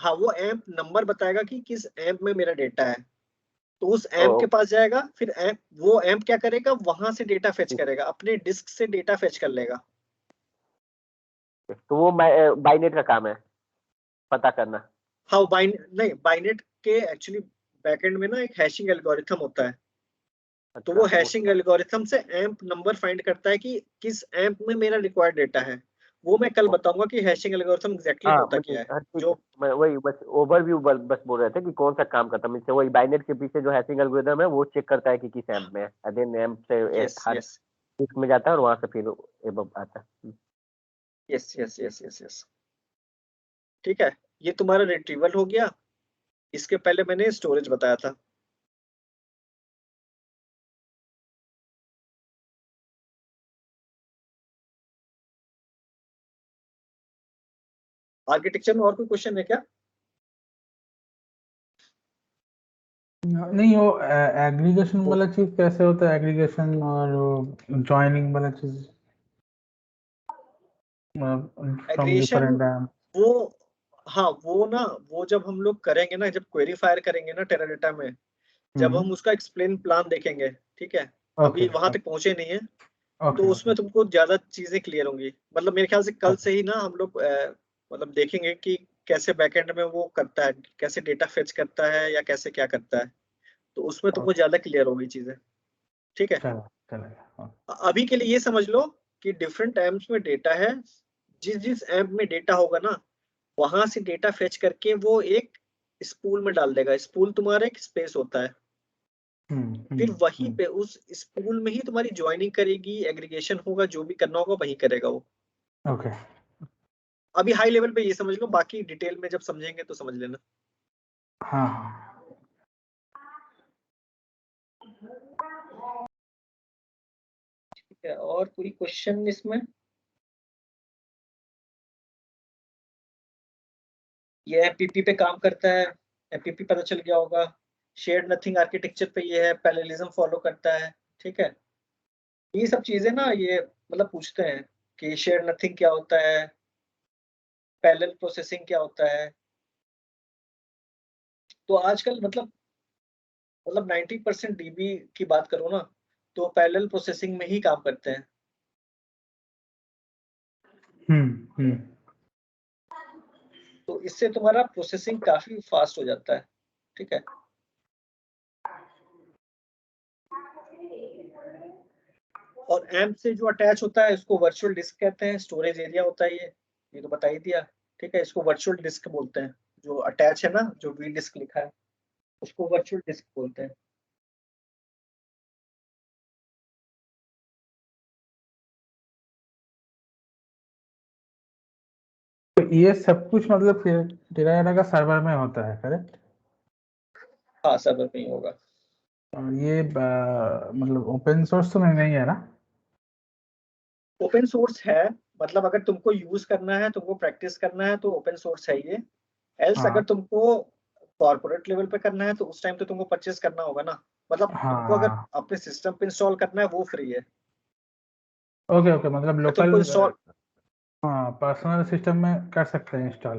हाँ, वो एम्प नंबर बताएगा कि किस एम्प में मेरा डेटा है, तो उस एम्प के पास जाएगा, फिर एम्प वो एम्प क्या करेगा, वहां से डेटा फेच करेगा, अपने डिस्क से डेटा फेच कर लेगा। तो वो बाइनेट का काम है पता करना। हाँ, नहीं, बाइनेट के एक्चुअली बैकएंड में ना एक हैशिंग एल्गोरिथम होता है, तो अच्छा वो वो हैशिंग एल्गोरिथम से एम्प नंबर फाइंड करता है कि किस एम्प में मेरा रिक्वायर्ड डेटा है। वो मैं कल बताऊंगा कि हैशिंग एल्गोरिथम एग्जैक्टली हाँ होता मुझे क्या है। हाँ ठीक है, जो मैं वही बस ओवरव्यू बस बोल रहे थे कि कौन सा काम करता है, मुझसे वही बाइनेट के पीछे जो हैशिंग एल्गोरिथम है वो चेक करता है कि किस ऐप में है, देन ऐप से यस, हर यस, डिस्क में जाता है और वहां से फिर एबव आता है। Yes, yes, yes, yes, yes. ठीक है, ये तुम्हारा रिट्रीवल हो गया। इसके पहले मैंने स्टोरेज बताया था। आर्किटेक्चर में और कोई क्वेश्चन है क्या? नहीं, वो एग्रीगेशन वाला चीज कैसे होता है, एग्रीगेशन और ज्वाइनिंग वाला चीज फ्रॉम एग्रीगेशन डिफरेंट ऐप। वो, हाँ, वो ना, वो जब हम लोग करेंगे ना, जब क्वेरी फायर करेंगे ना टेराडाटा में, जब हम उसका एक्सप्लेन प्लान देखेंगे, ठीक है, ओके अभी वहां तक पहुंचे नहीं है, तो ओके ओके उसमें तुमको ज्यादा चीजें क्लियर होंगी। मतलब मेरे ख्याल से कल से ही ना हम लोग मतलब देखेंगे कि कैसे बैकएंड में वो करता है, कैसे डेटा फेच करता है या कैसे क्या करता है, तो उसमें तुमको ज्यादा क्लियर होगी चीजें। ठीक है, चलो चलेगा, हाँ। अभी के लिए ये समझ लो कि डिफरेंट एम्प्स में डेटा है, जिस जिस एम्प में डेटा होगा ना, वहां से डेटा फेच करके वो एक स्पूल में डाल देगा। स्पूल तुम्हारा एक स्पेस होता है, फिर वहीं पे उस स्पूल में ही तुम्हारी ज्वाइनिंग करेगी, एग्रीगेशन होगा, जो भी करना होगा वहीं करेगा वो। ओके। अभी हाई लेवल पे ये समझ लो, बाकी डिटेल में जब समझेंगे तो समझ लेना। हाँ हाँ। ठीक है, और कोई क्वेश्चन इसमें? ये एमपीपी पे काम करता है, एमपीपी पता चल गया होगा। शेयर्ड नथिंग आर्किटेक्चर पे ये है, पैरेललिज्म फॉलो करता है। ठीक है, ये सब चीजें ना, ये मतलब पूछते हैं कि शेयर्ड नथिंग क्या होता है, पैरेलल प्रोसेसिंग क्या होता है। तो आजकल मतलब मतलब 90% डीबी की बात करो ना, तो पैरेलल प्रोसेसिंग में ही काम करते हैं। तो इससे तुम्हारा प्रोसेसिंग काफी फास्ट हो जाता है, ठीक है। और एम्प से जो अटैच होता है इसको वर्चुअल डिस्क कहते हैं, स्टोरेज एरिया होता है ये तो बता ही दिया, ठीक है। इसको वर्चुअल डिस्क बोलते हैं, जो अटैच है ना, जो वी डिस्क लिखा है उसको वर्चुअल डिस्क बोलते हैं। तो ये सब कुछ मतलब टेराडाटा का सर्वर में होता है, करेक्ट? हाँ, सर्वर पे ही होगा। और ये मतलब ओपन सोर्स तो नहीं है ना? ओपन सोर्स है, मतलब अगर तुमको यूज करना है, तुमको प्रैक्टिस करना है तो ओपन सोर्स है ये। एल्स हाँ अगर तुमको कॉर्पोरेट लेवल पे करना है तो उस टाइम तो तुमको परचेस करना होगा ना। मतलब तुमको अगर हाँ, अपने सिस्टम पे इंस्टॉल करना है वो फ्री है। ओके ओके, मतलब अगर तुमको लोकल, इंस्टॉल, हाँ पर्सनल सिस्टम में कर सकते हैं इंस्टॉल।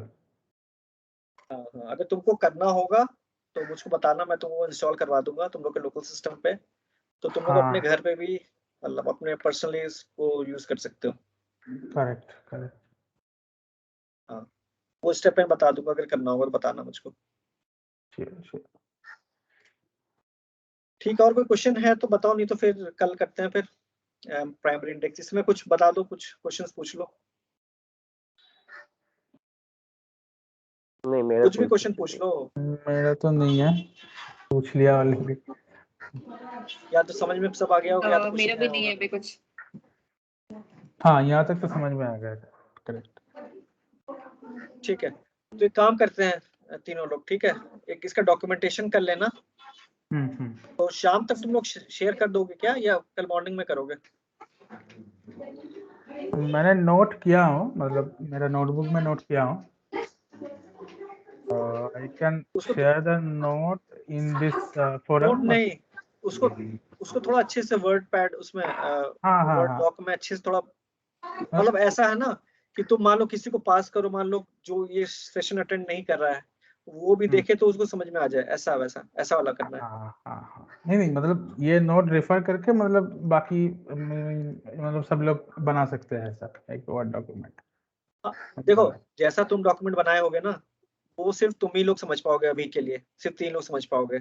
हाँ हाँ, अगर तुमको करना होगा तो मुझको बताना, मैं तुमको इंस्टॉल करवा दूंगा तुम लोग के लोकल सिस्टम पे। तो तुम लोग अपने हाँ, घर पे भी मतलब अपने पर्सनली इसको यूज कर सकते हो। Correct correct. हाँ, वो स्टेप मैं बता दूंगा, अगर करना होगा तो बताना मुझको। श्योर। ठीक है, और कोई क्वेश्चन है तो बताओ, नहीं तो फिर कल करते हैं फिर प्राइमरी इंडेक्स। इसमें कुछ बता दो, कुछ क्वेश्चंस पूछ लो, नहीं मेरा कुछ भी कोई क्वेश्चन question पूछ नहीं। लो, मेरा तो नहीं है, पूछ लिया ऑलरेडी। या तो समझ में सब आ गया होगा या तो कुछ मेरा नया भी नहीं होगा। है अभी कुछ। हाँ, यहाँ तक तो समझ में आ गया, करेक्ट। ठीक है, तो एक काम करते हैं तीनों लोग, ठीक है। एक इसका डॉक्यूमेंटेशन कर लेना, हम्म। तो शाम तक तुम लोग शेयर कर दोगे क्या, या कल मॉर्निंग में करोगे? मैंने नोट किया हूँ, मतलब मेरा नोटबुक में नोट किया हूँ। आई कैन उसको share the note in this note forum. नहीं, उसको उसको थोड़ा अच्छे से वर्ड पैड उसमें हाँ हाँ वर्ड हाँ, डॉक में अच्छे से थोड़ा, मतलब ऐसा है ना कि तुम मान लो किसी को पास करो, मान लो जो ये सेशन अटेंड नहीं कर रहा है वो भी देखे तो उसको समझ में आ जाए, ऐसा वैसा ऐसा वाला करना है। हाँ, नहीं मतलब ये नोट रेफर करके मतलब बाकी मतलब सब लोग बना सकते हैं ऐसा एक वर्ड डॉक्यूमेंट। हाँ, देखो जैसा तुम डॉक्यूमेंट बनाए होगे ना, वो सिर्फ तुम ही लोग समझ पाओगे, अभी के लिए सिर्फ 3 लोग समझ पाओगे।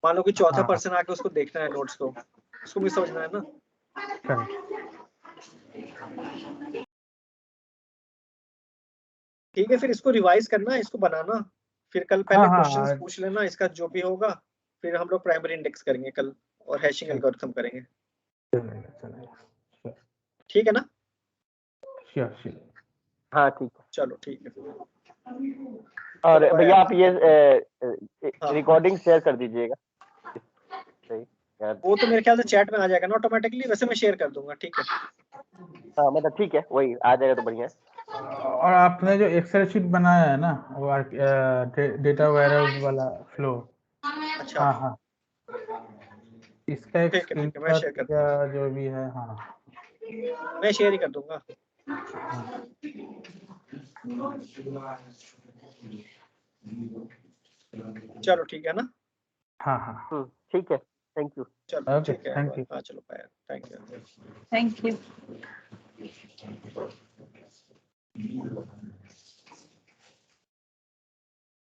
मान लो कि चौथा हाँ, पर्सन आके उसको देखना है नोट्स को, उसको भी समझना है ना। करेक्ट। ठीक है, फिर इसको रिवाइज करना, इसको बनाना, फिर कल हाँ पहले हाँ क्वेश्चंस हाँ, पूछ लेना इसका जो भी होगा, फिर हम लोग प्राइमरी इंडेक्स करेंगे कल और हैशिंग एल्गोरिथम करेंगे। चलेगा। ठीक है ना? श्योर। हाँ ठीक है। चलो ठीक है फिर। और चलो भैया बाय। आप ये हाँ, रिकॉर्डिंग शेयर कर दीजिएगा। सही यार। वो तो मेरे ख्याल से चैट में आ जाएगा ना ऑटोमेटिकली, वैसे मैं शेयर कर दूंगा, ठीक है। हाँ मतलब ठीक है, वही आ जाएगा तो बढ़िया है। और आपने जो एक्सेल शीट बनाया है ना, वो डेटा वेयरहाउस वाला फ्लो, अच्छा, हाँ, इसका एक ठीक है, मैं शेयर स्क्रीनशॉट कर या दूंगा, जो भी है, हाँ। मैं शेयर ही कर दूंगा। चलो ठीक है ना? हाँ, ठीक है, थैंक यू। चलो ओके, ठीक है, थैंक यू। हाँ चलो bye, thank you. Thank you.